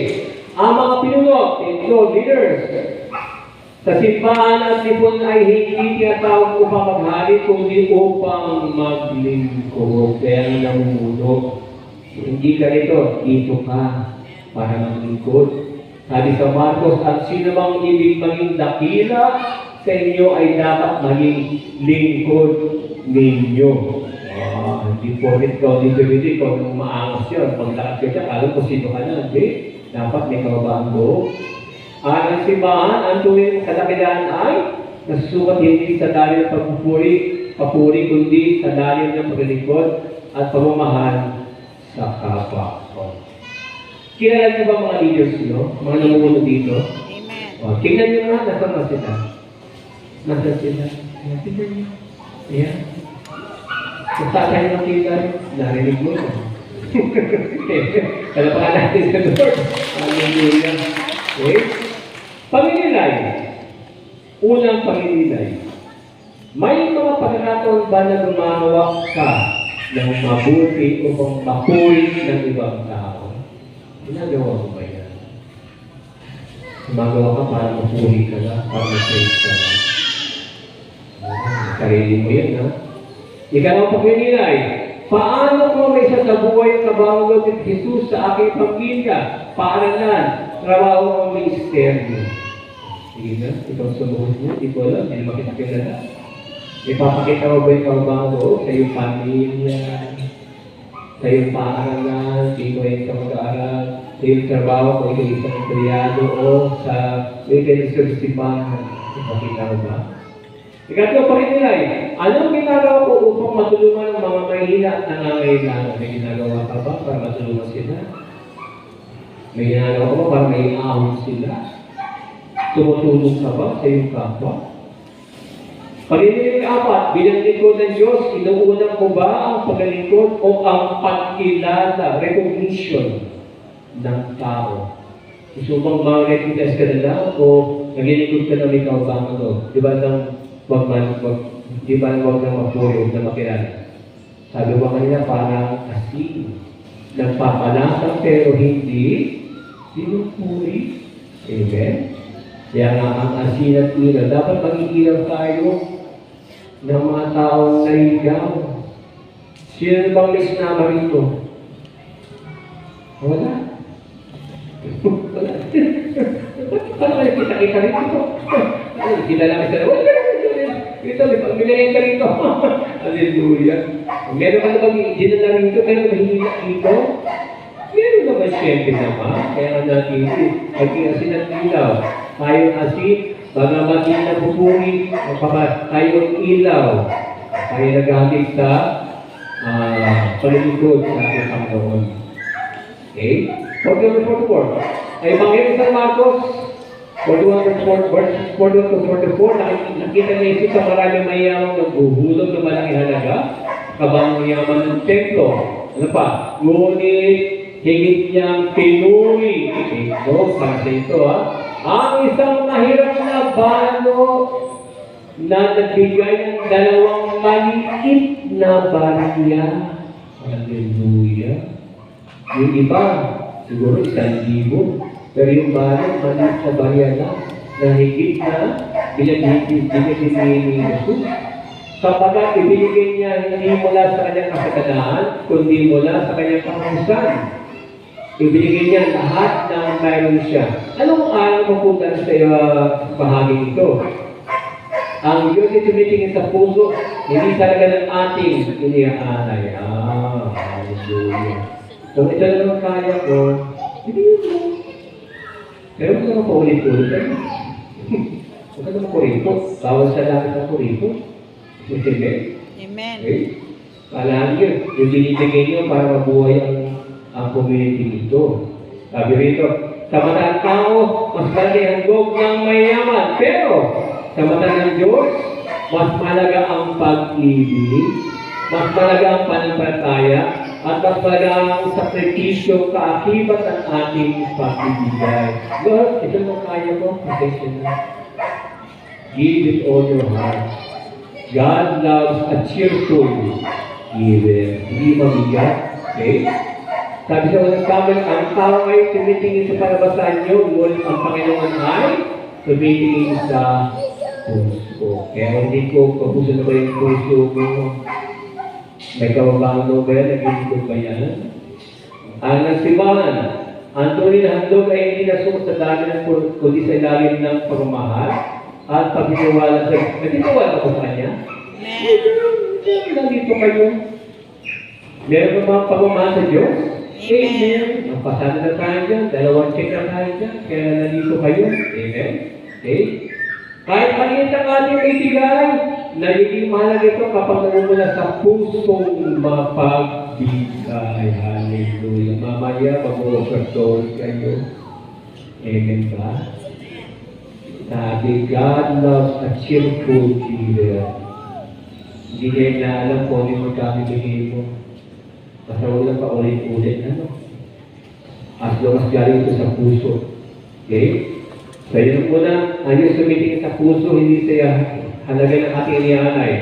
Ang mga pinuno, leaders, sa simbahan at lipon ay hindi tinatawag upang maghari, kundi upang maglingkod. Kaya nga namumuno. Hindi ka dito ka para maglingkod. Sabi sa Marcos, at sino mang ibig maging dakila sa inyo ay dapat maging lingkod ninyo. Hindi porket ikaw dito ikaw nung maangas yun. Paglakas ka siya, alam ko sino ka na. Hindi. Dapat may kababaang loob. Ang simbahan, ang tunay ng kadakilaan ay nasusukat hindi sa dalim ng papuri, kundi sa dalim ng paglilingkod at pamamahal sa kapwa. Kilala niyo ba mga leaders nyo? Mga namumuno dito? Amen. Tingnan niyo nga, nasaan sila? Nasaan sila? Tingnan niyo. Ayan. Kung tatay ng kita, narinig mo na. Kalapakan natin sa Lord. Hallelujah. Okay? Pagninilay. Unang pagninilay. May mga pagkakataon ba na gumagawa ka ng mabuti upang mapuri ng ibang tao? Ginagawa mo ba yan? Gumagawa ka para mapuri ka na, para ma-praise ka na. Sarili mo yan, ha? Ikaw ang pagninilay. Paano ko may sasabuhay ang kabangon ni Jesus sa aking pamilya? Paaralan, trabaho ang ministeryo. Sige na, ikaw sumuhod mo, di ko alam, hindi makikilala. Ipapakita mo ba yung kabangon sa iyong pamilya, sa iyong paaralan, di ko yung mag-aaral, sa iyong trabaho, kung ikaw isang empleyado, o sa ikaw sa simbahan. Ipakita mo ba? Ikatlo pa rin nila anong ginagawa ko upang matulungan ang mga mahihina at nangangailangan? May ginagawa ka ba para matulungan sila? May ginagawa ka ba para may ahon sila? Tumutulong ka ba sa iyong kapwa? Pag-ibig apat, bilang lingkod ng Diyos, inuunang mo ba ang paglingkod o ang pagkilala, recognition ng tao? Gusto bang ma-recognize ka nila o naglilingkod ka na may kaubang ano? Di ba nang wag na mapuri, huwag na makilala? Sabi ko kanina, parang asin. Nagpapalasa pero hindi pinupuri. Amen? Kaya nga ang asin at ilaw, dapat mag-iilaw tayo ng mga taong naigaw. Sino bang may sinama rito? Wala. Wala. Paano kayo kita-kita rito? Kilala ka sa wala. Ito, may pagbilayan ka rito. Hallelujah. Meron ka na bang dinala rito, pero mahina ito? Meron naman siyempre naman. Kaya nga natin, maging asin at ilaw. Tayo asin, bagamat hindi na pupuri, tayo ilaw. Tayo naghahatid sa palilingkod sa ating Panginoon. Okay? 41-44. Ay Panginoon San Marcos, 41-44, nakita na isip sa maraming mayamang naghuhulog ng malaking halaga, kabang yaman ng templo. Ano pa? Ngunit, higit niyang pinuri. Ito, para sa ito ang isang mahirap na bano na nagbigay ng 2 maliit na barya. Hallelujah. Yung iba, siguro 1,000. Pero yung bano, maliit na barya na higit na binigyan ni Jesus. Kapag ibinigay niya hindi mula sa kanyang kasaganaan, kundi mula sa kanyang kahusan. Ibinigay niya lahat ng mayroon siya. Anong araw mapunta sa bahaging ito? Ang Diyos ay tumitingin sa puso, hindi talaga ng ating iniaalay. Hallelujah. Kung ito naman kaya ko, hindi mo. Pero huwag naman paulit-ulit. Huwag ka naman kurito. Bawal sa lapit ng kurito. Sige. Amen. Okay? Kailangan yun. Yung binibigay nyo para mabuhay ang community nito. Sabi rito, sa mata ng tao, mas malaki ang handog ng mayaman. Pero, sa mata ng Diyos, mas malaga ang pag-ibig, mas malaga ang pananampalataya, at mas malaga ang sakripisyo kaakibat ng ating pag-ibigay. Lord, ito na kaya mo, pasensya na. Give it all your heart. God loves a cheerful giver. Hindi mabigat. Okay? Sabi sa walang kamay, ang tao ay tumitingin sa panabasan niyo, ngunit ang Panginoon ay tumitingin sa puso. Kaya hindi ko kapuso na ba yung puso mo? May kawabangan ba yan? Nag-iikot ba yan? Ang nagsibahan, ang tunay na handog ay hindi nasukot sa dagat kundi sa ilalim ng pagmamahal at pagtitiwala sa nagtitiwala ko sa kanya. Nandito kayo. Meron ba mga pagmamahal sa Diyos? Amen. Magpasada na tayo dyan. 2 check na tayo dyan. Kaya nandito kayo. Amen. Okay? Kahit maliit ang ating ibigay, nagiging mahalaga ito kapag namumula sa pusong mapagbigay. Hallelujah. Mamaya, mag-offer kayo. Amen ba? Sabi, God loves a cheerful giver. Hindi niya inaalam kung ano yung kami bigay mo. Basta wala pa ulit-ulit, ano? As long as galing ito sa puso. Okay? So yun muna, ayos sumitingin sa puso, hindi siya halaga ng ating inialay.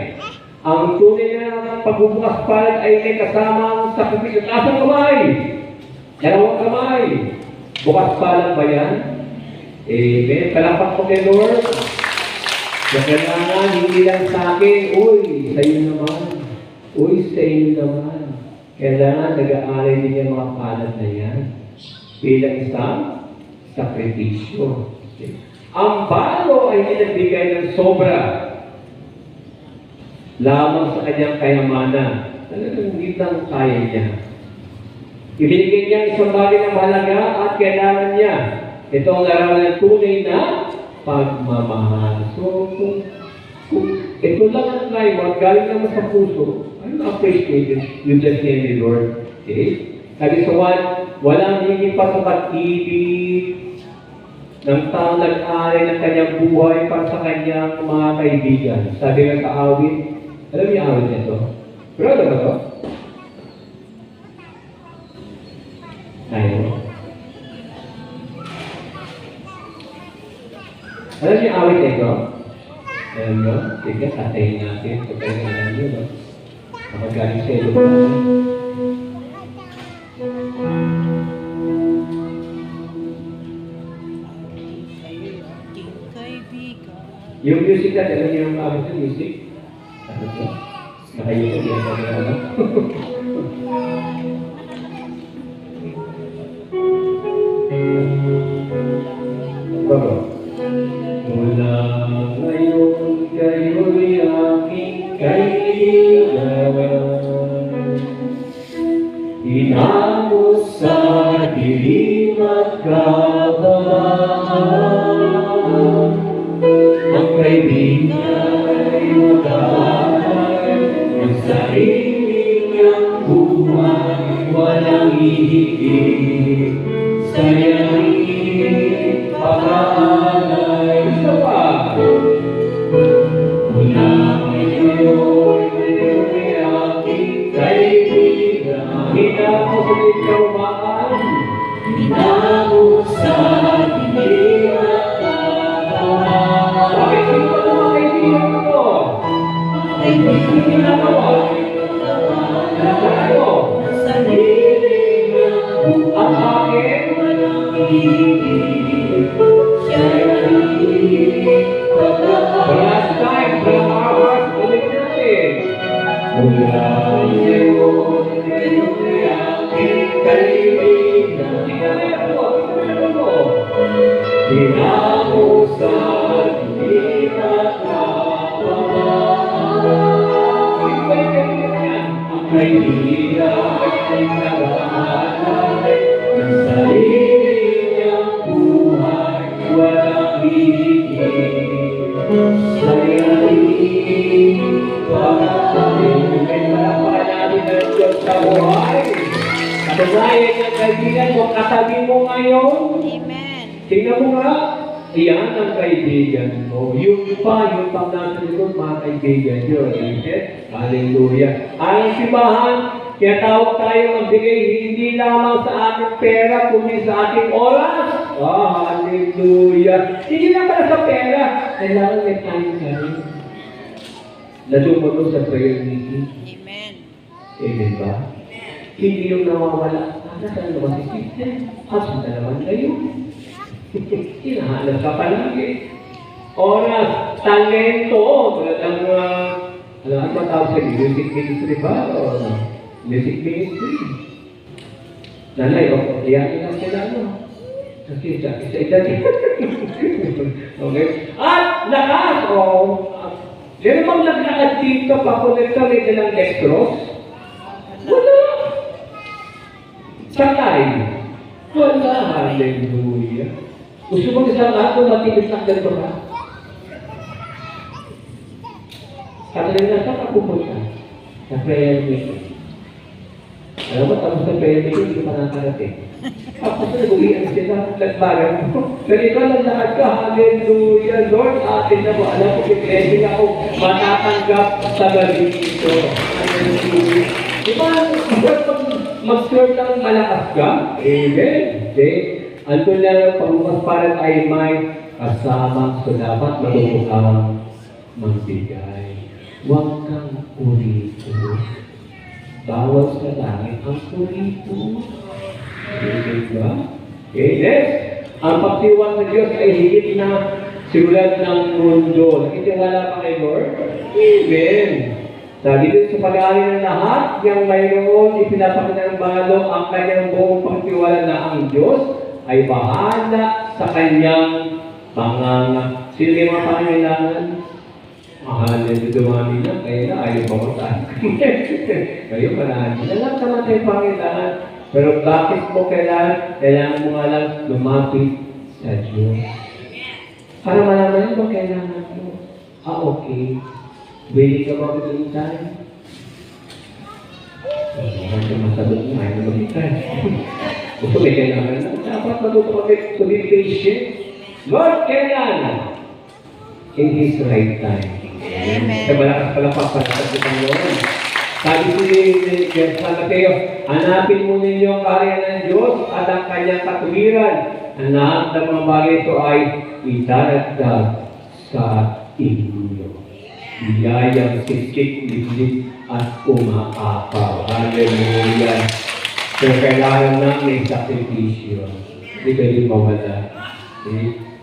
Ang tunay na pagbubukas palad ay may kasamang sakripisyo. Asang kamay? Dalawang kamay. Bukas palad ba yan? Amen. Palakpak po kay Lord. Yung kailangan, hindi lang sa akin, uy, sa iyo naman. Uy, sa iyo naman. Kailangan nag-aalay din yung mga palad na yan. Bilang isang sakripisyo. Okay. Ang balo ay inagbigay ng sobra lamang sa kanyang kayamanan. Talagang hindi lang kaya niya. Ibinigay niya isang bagay ng mahalaga at kailangan niya. Ito ang larawan ng tunay na pagmamahal. So, kung ito lang ang try mo at galing naman sa puso, I'm appreciated you just name the Lord. Okay? Sabi sa walang higit pa sa pag-ibig ng taong nag-aray ng kanyang buhay para sa kanyang mga kaibigan. Sabi nga sa awit, alam niyo awit nito? Pero ano ba ito? Ayun. Alam niyo awit nito? Alam niyo? Sige, tatayin natin. Tatayin na alam niyo, no? Makagaling sa ilo. Yung music natin, alam niyo yung awit ng music? Ano ito? Nakayusin yan sa mga ano? Bago. Mula ngayon kayo'y aking kaibigan. Inamos sa dilim at kabahan. Ang kaibigan ay mag-aalay ng sarili niyang buhay. Walang hihigit sayahin pag-aalay. Gusto pa? Mula ngayon kayo'y aking kaibigan. Hinamos sa ikaw-maan. Hinamos sa dilim at kabahan. Bakit sino ba naman kaibigan mo? Kaibigan ginagawa. Ano? Sarili niyang ang akin. Last time, from our heart, ulit natin. Mula ngayon, kayo'y aking kaibigan. Tingnan mo. Hinamo sa dilim at kabahan. Ang kaibigan ay nag-aalay ng sarili niyang buhay. Walang hihigit sayahin pag-aalay. May palakpakan natin ng Diyos sa buhay. Katunayan ng kaibigan mo, katabi mo ngayon. Amen. Tingnan mo nga, iyan ang kaibigan mo. Yung pang nasa likod, mga kaibigan yun. Amen? Hallelujah. Ang simbahan, kaya tawag tayo magbigay hindi lamang sa ating pera, kundi sa ating oras. Hallelujah. Hindi lang para sa pera. Kailangan may time ka rin. Lalo mo ito sa prayer meeting. Amen. Amen ba? Hindi yung nawawala. Nasaan naman si Christian? Absent na naman kayo. Hinahanap ka palagi. Oras, talento. Talagang, ano ba tawag sa music ministry ba? O music ministry. Nanay, iyakin lang sila, no? Kasi isa-isa din. Okay? At lakas, meron bang naglakad dito, papunta may dalang dextrose? Wala. Sakay. Wala. Hallelujah. Gusto mo isang ako matibig sa ganito ka? Katalinga sa kapupunta sa prayer meeting. Alam mo, tapos sa prayer meeting, hindi pa nakarating. Tapos na nag-uwian sila, nagbagan mo. Ganito lang lahat ka, hallelujah, Lord, atin na mo. Alam ko, blessing ako, matatanggap sa galing ito. Hallelujah. Di ba, mag-serve lang malakas ka? Amen. Okay? Anto na pagbukas parang ay may kasama, so dapat matuto kang magbigay. Huwag kang kurito. Bawal sa langit ang kurito. Okay ba? Okay, next. Ang pagtiwala ng Diyos ay higit na simulan ng mundo. Nakitiwala pa kay Lord? Amen. Sabi dito sa pag-aari ng lahat, yung mayroon, ipinapakita ng balo ang kanyang buong pagtiwala na ang Diyos ay bahala sa kanyang pangangak. Sino yung mga pangangailangan? Mahal na dumami na, kaya na ayaw pa mataan. Kayo marami. Alam naman tayo pangangailangan. Pero bakit mo kailangan? Kailangan mo nga lang lumapit sa Diyos. Para malaman mo kailangan mo. Okay. Willing ka ba maghintay? Huwag ka masagot mo, ayaw na maghintay. Gusto may kailangan na. Dapat matuto kami to be patient. Lord, kailangan. In His right time. Amen. Kaya malakas pala papalakas ng Lord. Sabi ko ni San Mateo, hanapin mo ninyo ang kaharian ng Diyos at ang kanyang katuwiran. Ang lahat ng mga bagay ito ay idaragdag sa inyo. Biyayang sikik, liglig, at umaapaw. Hallelujah. Pero kailangan na may sakripisyo. Hindi kayo mawala.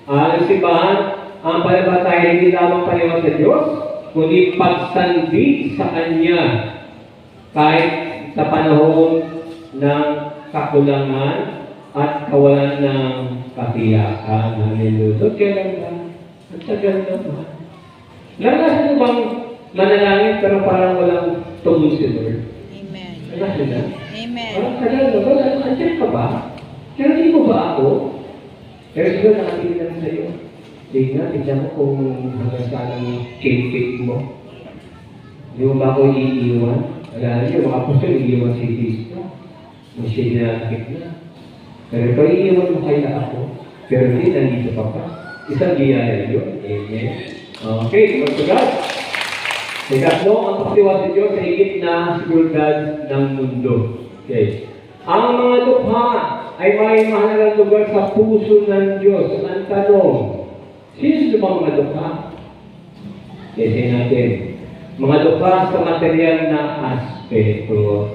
Ang simbahan, ang panabatay hindi lamang paniwag sa Diyos, kundi pagsandi sa Kanya kahit sa panahon ng kakulangan at kawalan ng katiyakan. Hallelujah. So, kailan ba? Ang tagal naman. Nalasan mo bang manalangin pero parang walang tuloy si Lord? Amen. Nalasan na? Amen. Parang tagal na ba? Andiyan ka ba? Pero hindi mo ba ako? Pero siguro nakatingin lang sa'yo. Tignan mo kung hanggang saan ang cake mo. Hindi mo ba ako iiwan? Wala niyo, mga apostol, iiwan si Cristo. Kung siya dinakit na. Pero ito, iiwan mo kayo na ako. Pero hindi, nandito pa pa. Isang biyaya yun. Amen. Okay, God to God. Ikatlo, ang pagtiwala sa Diyos sa higit na seguridad ng mundo. Okay. Ang mga dukha ay may mahalagang lugar sa puso ng Diyos. Ang tanong, sino sa mga dukha? Kasi natin, mga dukha sa material na aspeto.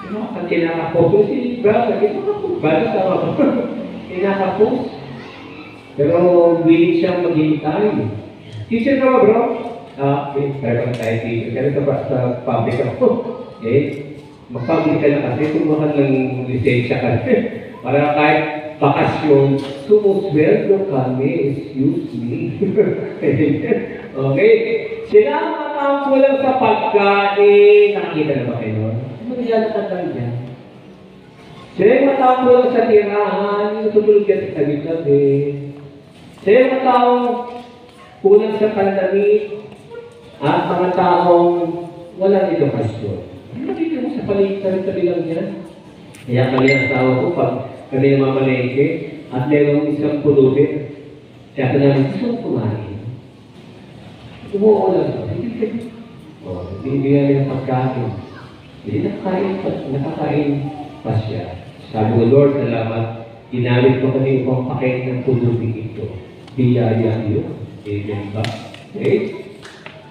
Sino ka kinakapos? Si brother, kinakapos. Tama ba? Kinakapos. Pero willing siyang maghintay. Teacher ka ba, bro? Okay. Pero tayo teacher. Kaya ka ba sa public ako? Okay. Mag-public ka na kasi. Tumuhan ng lisensya ka. Para kahit bakasyon, sumusweldo kami. Excuse me. Okay. Sila ang matangkulang sa pagkain. Nakikita na ba kayo? Maglalakad lang dyan. Sila yung matangkulang sa tirahan. Tutulog yan sa tabi-tabi. Sila yung matawang kulang sa pananamit at mga taong walang edukasyon. Nakikita mo sa paligid-tabi lang yan. Kaya kami ang tao ko pag kami namamalengke at mayroong isang pulutin. Kaya kanya gusto kong kumain. Umuo lang ito. Binibigyan niya ng pagkain. Hindi nakakain pa siya. Sabi ko, Lord, salamat. Ginamit mo kami upang pakain ng pulutin ito. Biyaya yun. Amen ba? Okay?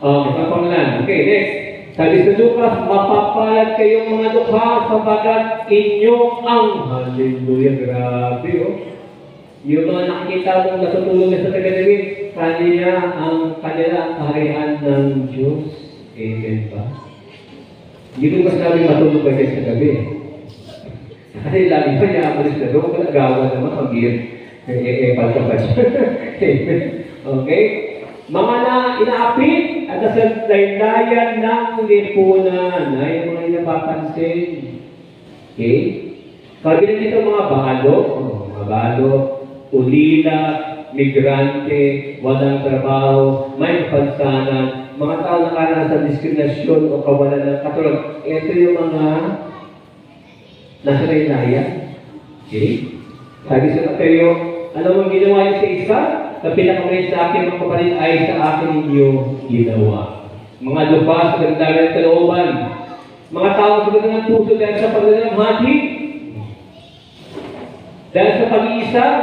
Papangalan. Okay, next. Sabi sa Lucas, mapapalad kayong mga dukha sapagat inyo ang hallelujah. Grabe, oh. Yung mga nakikita mong natutulong na sa taga-dawit, kanila ang kaharian ng Diyos. Amen ba? Hindi ko mas namin matulog pa kayo sa gabi. Kasi lagi pa niya amalis na doon, nagawa naman ang gear. Palka pa siya. Amen. Okay? Mga inaapit at sa laylayan ng lipunan ay mga napapansin. Okay? Sabi na dito mga balo, ulila, migrante, walang trabaho, may pansanan, mga tao nakaranas sa diskriminasyon o kawalan ng katulad. Ito yung mga nasa laylayan. Okay? Sabi sa Mateo, ano mong ginawa niyo sa isa? Sa pinakamay sa akin, mga kapatid, ay sa akin ninyo ginawa. Mga lupa sa ganda ng kalooban. Mga tao sa ganda ng puso dahil sa pagdala ng hati. Dahil sa pag-iisang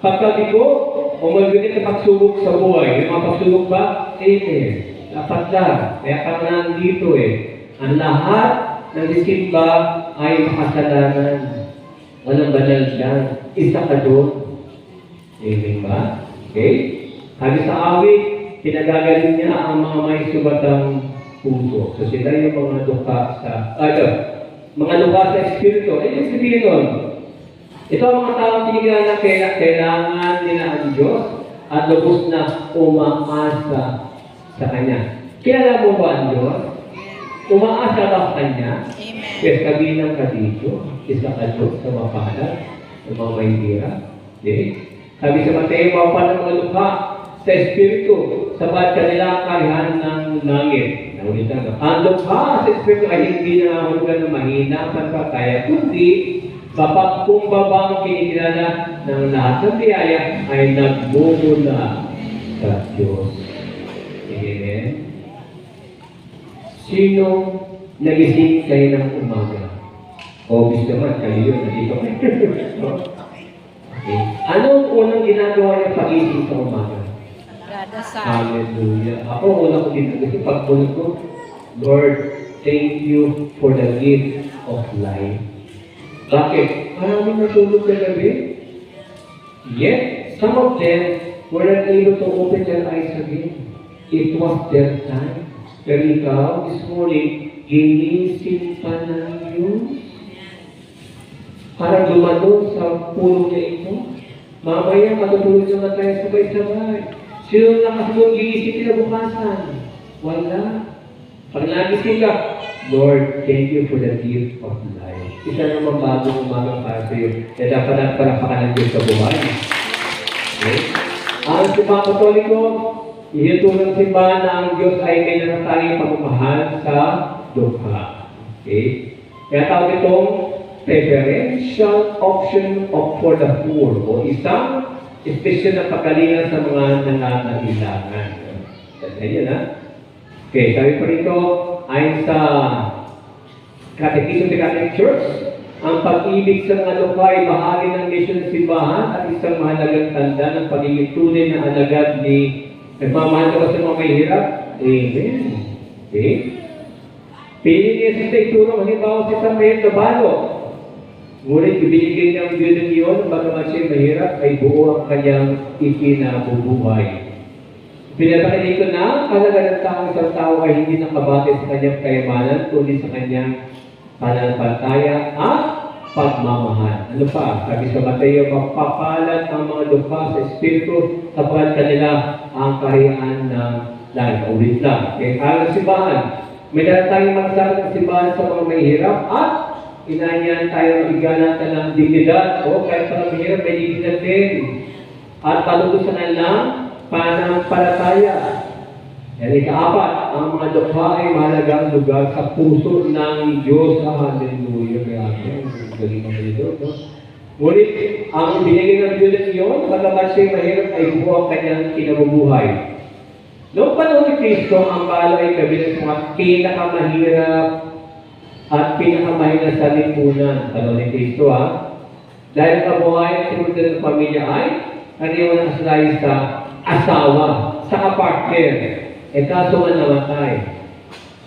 pagkabigo o mabigat na pagsubok sa buhay. Yung mga pagsubok ba? Amen. Dapat lang. Kaya ka nandito Ang lahat ng disimba ay makasalanan. Walang banal dyan. Isa ka doon. Amen ba? Okay? Sabi sa awit, pinagagaling niya ang mga may subatang puso. So sila yung mga luka sa, mga luka sa Espiritu. Ay, yung sabihin nun, ito ang mga taong tinignan na kailangan nila ang Diyos at lubos na umaasa sa Kanya. Kilala mo ba ang Diyos? Umaasa ba sa Kanya? Amen. Kaya kabilang ka dito, isa ka doon sa mapalad, sa mga mahihira. Okay? Sabi sa Mateo, mapalad mga luka sa Espiritu, sabat kanila karihan ng langit. Naulitan na. Ang lukha sa Espiritu ay hindi nangahulugan ng mahina pagkakaya, kundi kapagkumbabang kinikilala ng lahat ng biyaya ay nagmumula sa Diyos. Amen. Sino nagising kayo ng umaga? Obvious naman, kayo yun, nandito kayo. Okay. Anong unang ginagawa niya pag-ising sa umaga? Dadasal. Hallelujah. Ako, una ko dito kasi pagpunod ko, Lord, thank you for the gift of life. Bakit? Maraming natulog na gabi. Yet, some of them were not able to open their eyes again. It was their time. Pero ikaw, this morning, ginising pa ng Diyos para dumalo sa puno niya ito. Mamaya, matutulog naman tayo sabay-sabay. Sino lang kasi mong ginising kinabukasan? Wala. Pag nagising ka, Lord, thank you for the gift of life. Isa naman bagong umaga para sa iyo. Kaya dapat nagpalakpakan ng Diyos sa buhay. Okay? Ang simbahan Katoliko, ihinto ng simbahan na ang Diyos ay may nanatanging pagmamahal sa dukha. Okay? Kaya tawag itong preferential option for the poor o isang espesyal na pagkalingan sa mga nangangailangan. Ganyan ha? Okay, sabi pa rito, ayon sa Catechism of the Catholic Church, ang pag-ibig sa mga lupa ay bahagi ng mission ng simbahan at isang mahalagang tanda ng pagiging tunay na alagad ni nagmamahal ka ba sa mga mahihirap? Amen. Okay? Pili niya sa ituro, halimbawa si Samuel Tabalo. Ngunit ibinigay niya ang biyodong iyon, bagamat siya mahirap, ay buo ang kanyang ikinabubuhay. Pinapakita ko na halaga ng isang tao ay hindi nakabate sa kanyang kayamanan, kundi sa kanyang pananampalataya at pagmamahal. Ano pa? Sabi sa Mateo, magpapalat ang mga lupa sa Espiritu sapagat kanila ang kaharian ng langit. Ulit lang. Okay, alang simbahan. May dala tayong magsasabi ng simbahan sa mga mahihirap at inanyan tayo magigana ng dignidad o kahit sa mga mahihirap may dignidad din. At palutusan na lang pananampalataya. Yan ika-apat, ang mga lupa ay mahalagang lugar sa puso ng Diyos. Hallelujah. Kaya galing naman ito. Ngunit, ang binigay ng Diyos iyon, bagamat siya mahirap ay buo ang kanyang kinabubuhay. Noong panahon ni Kristo, ang balo ay kabilang sa mga pinakamahirap at pinakamahirap sa lipunan. Panahon ni Kristo dahil kabuhayan sa ng pamilya ay kanilang nakasalay sa asawa, sa partner. Kaso man namatay.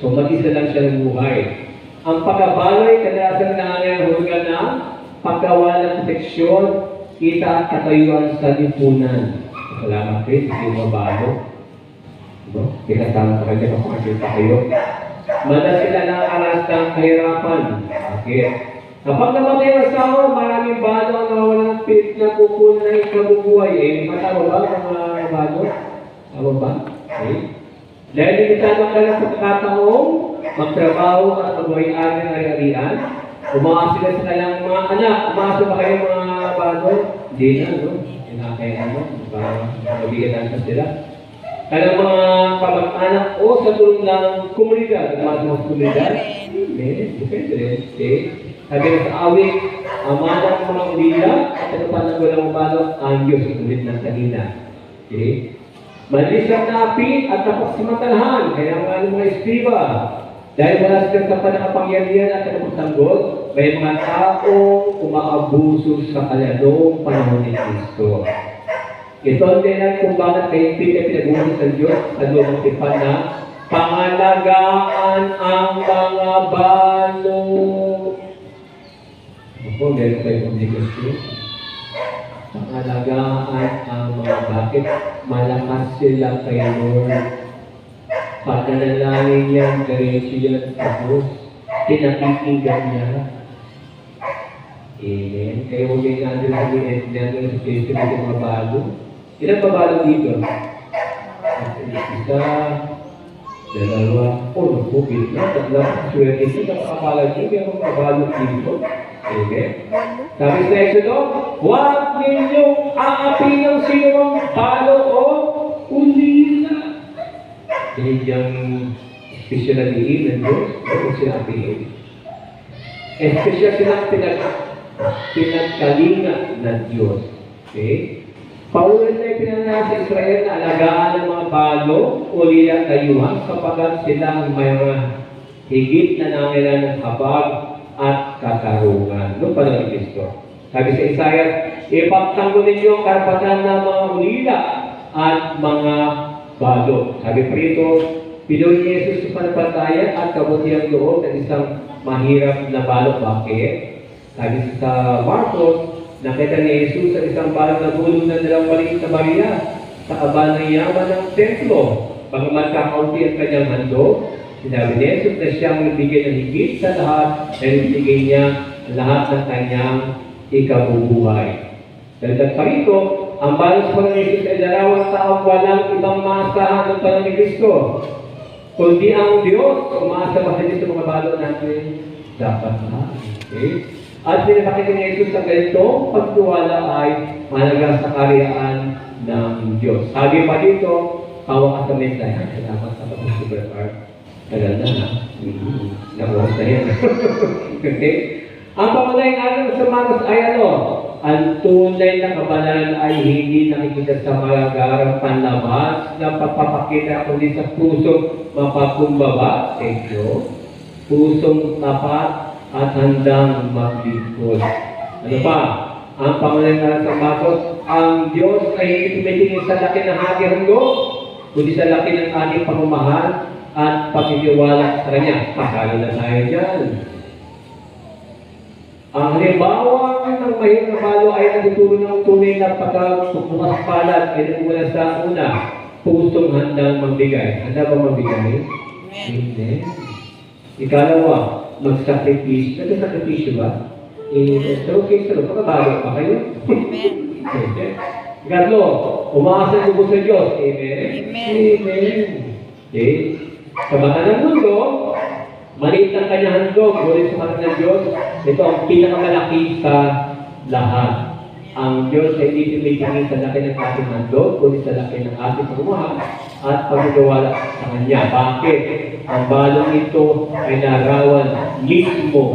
So, mag-isa lang siya ng buhay. Ang pagkabaloy, kadalasan nangangahulugan na paggawa ng proteksyon, kita at katayuan sa lipunan. Salamat rin, hindi mabalo. Pinasama ka rin ako kasi kayo. Madalas sila nakakaras ng kahirapan. Okay. Kapag namatay ang asawa, maraming balo ang nawawalan ng pilit na kukunan ng ikabubuhay. Matawa ba mga balo? Tama ba? Okay. Dahil limitado ka lang sa pagkataong magtrabaho at magway-ari ng ari-arian, umakas sila sa kanilang mga anak. Umasa ba kayo mga balo? Hindi na, no? Kinakaya mo. Mabigatan sa sila. Kanilang mga kamag-anak o sa tulong ng komunidad. Umasa sa komunidad? Depende rin. Okay. Sabi na sa awit, amana ng mga ulila at ano pa nang walang balo, ang Diyos ang ulit ng kanina. Okay? Malis ang napi at napagsimantalahan, kaya ang mga eskriba. Dahil wala silang sa panakapangyarihan at napagtanggol, may mga taong umaabuso sa kalalong panahon ni Kristo. Ito ang dahilan kung bakit kayo pinag-uusap sa Diyos sa lumang tipan na pangalagaan ang mga balo. Ako, meron kayo komunikasyon. Pangalagaan ang mga bakit malakas sila kay Lord. Pananalangin niya, diretso yan sa Diyos. Pinakikinggan niya. Amen. Kaya huwag kayo natin sabihin natin sa Kristo ng mga bago. Ilang babalo dito? Isa, dalawa, naku, bitna, tatla, swerte ito, nakakapala niyo, kaya mga babalo dito. Amen. Sabi sa Exodo, huwag ninyong aapi ng sinong balo o ulila. Hindi yung special na diin ng Diyos, o sila apihin. Special silang pinagkalinga ng Diyos. Okay? Paulit na pinanasa sa Israel na alagaan ng mga balo o lilang kayuhan kapag silang may mga higit na nangailan ng habag at katarungan. Noong panahon ni Kristo. Sabi sa Isaiah, ipagtanggol ninyo ang karapatan ng mga ulila at mga balo. Sabi pa rito, pinuwi ni Jesus sa pananampalataya at kabutihang loob ng isang mahirap na balo. Bakit? Sabi sa Marcos, nakita ni Jesus sa isang balo na gulong na dalawang maliit na Maria sa kaban ng yaman ng templo. Bagamat kakaunti ang kanyang handog, sinabi ni Jesus na siyang nagbigay ng higit sa lahat na nagbigay niya lahat ng kanyang ikabubuhay. Dagdag pa rito, ang balos pa ng Jesus ay dalawang taong walang ibang maasahan ng panahon ni Kristo. Kundi ang Diyos, umaasa pa sa Diyos sa mga balo natin, dapat na. Okay? At pinapakita ni Jesus sa ganitong pagtiwala ay mahalaga sa karyaan ng Diyos. Sabi pa dito, hawak ka sa mensahe. Salamat sa pag-super part. Tagal na ha. Nakuha na yan. Okay? Ang pamanayang alam sa Marcos ay ano? Ang tunay na kabanalan ay hindi nakikita sa malagarang panlabas na pagpapakita kundi sa pusong mapagkumbaba sa inyo, pusong tapat at handang maglingkod. Ano pa? Ang pangalan sa Marcos, ang Diyos ay hindi tumitingin sa laki ng ating handog, kundi sa laki ng ating pagmamahal at pagtitiwala sa Kanya. Pasalo na tayo dyan. Ang halimbawa ng mahirap na balo ay nagtuturo ng tunay na pagkabukas palad ay nagmula sa una, pusong handang magbigay. Handa ba magbigay? Amen. Ikalawa, magsakripisyo. Nagsakripisyo ba? So, okay, so, makabalo pa kayo? Amen. Ikatlo, umaasa ang lubos sa Diyos. Amen. Amen. Okay. Sa mata ng mundo, maliit ang kanyang handog, ngunit sa mata ng Diyos, ito ang pinakamalaki sa lahat. Ang Diyos ay hindi tumitingin sa laki ng ating handog, kundi sa laki ng ating pagmamahal at pagkakawala sa Kanya. Bakit? Ang balong ito ay narawan mismo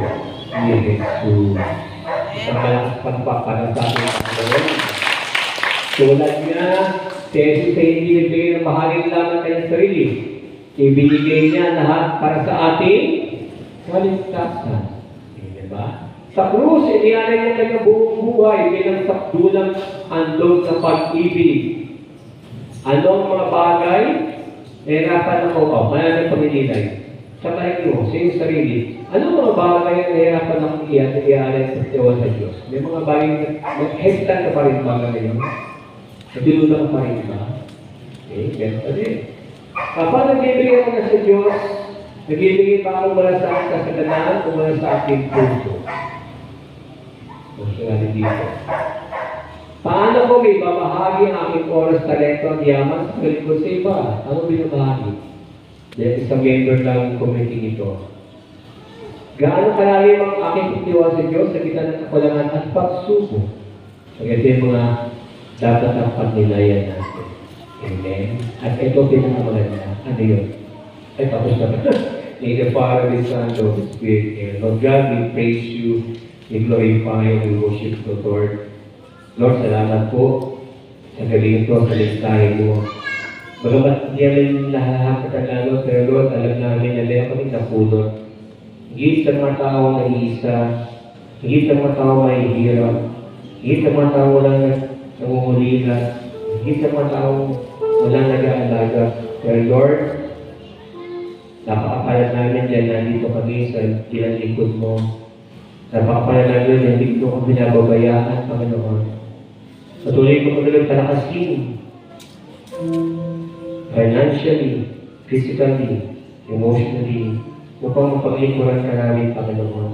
ni Jesus. Sa malakas pagpapalang sa ating Panginoon. Tulad niya, si Jesus ay hindi nagbigay ng mahalin lamang kanyang sarili. Ibinigay niya lahat para sa ating kaligtasan. Diba? Sa krus, inialay niya kanyang buong buhay bilang sakdulang handog sa pag-ibig. Anong mga bagay? Nahirapan ako, malamang paminilay. Sa kahit mo, sa iyong sarili. Anong mga bagay na nahirapan akong ialay sa tiyawan sa Diyos? May mga bagay na mag-hesitant ka pa rin ba ngayon? Nagdilutan ka pa rin ba? Okay, ganito din. Kapag nagbibigay ako na sa Diyos, nagbibigay pa ako mula sa aking kasalanan o mula sa aking puso. Puso natin dito. Paano ko may babahagi ang aking oras, talento at yaman sa kaligod sa iba? Ano binabahagi? Dahil isang member ng committee ito. Gaano kalalim ang aking pagtiwala sa Diyos sa gitna ng kakulangan at pagsubok? Kasi mga dapat ang pagnilayan natin. Amen. At ito pinakamaganda. Ano yun? Ay, tapos na. May the Father, the Son, the Holy Spirit. Amen. Lord God, we praise you, we glorify, we worship the Lord. Lord, salamat po sa galing ito, sa mensahe mo. Bagamat hindi namin lahat at lalo, pero Lord, alam namin na meron kami napulot. Higit sa mga tao na isa, Higit sa mga tao may hirap. Higit sa mga tao walang nangungulila. Higit sa mga tao walang nag-aalaga. Pero Lord, napakapayag namin dyan, nandito kami sa likod mo. Napakapayag namin dyan, dito kami binababayaan, Panginoon. Patuloy ko kami palakasin. Financially, physically, emotionally, upang mapaglingkuran ka namin, Panginoon.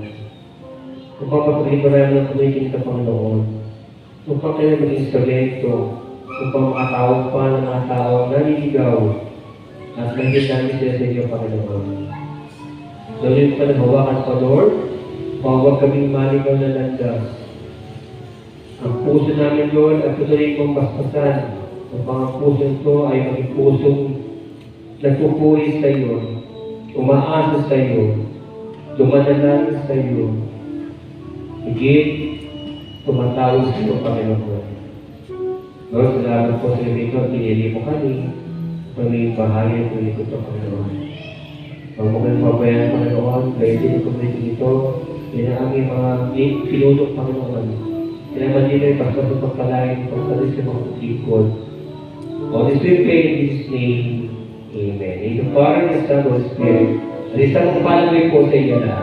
Upang mapaglingkuran ng kumikin ka, Panginoon. Upang kayo maging instrumento, upang makatawag pa ng mga taong naliligaw at nandiyan namin sila sa inyo, Panginoon. Tuloy pa na hawakan pa, Lord, huwag kaming maligaw na landas. Ang puso namin, Lord, at tuloy mong basbasan upang ang puso ito ay maging pusong nagpupuri sa iyo, umaasa sa iyo, dumadalanan sa iyo, higit tumatawag sa iyo, Panginoon. Lord, salamat po sa iyo dito, pinili mo kami, maging bahaya ng likod ng Panginoon. Huwag mo kayong pabayaan, Panginoon, dahil din ko dito, yun ang aming mga pinulong, Panginoon. Kaya dito ay basta sa pagkalain, pagkalis sa mga ikot. Holy Spirit, pray in His name. Amen. In the Father, and the Son, and the Holy Spirit. At isang palang po sa iyo na.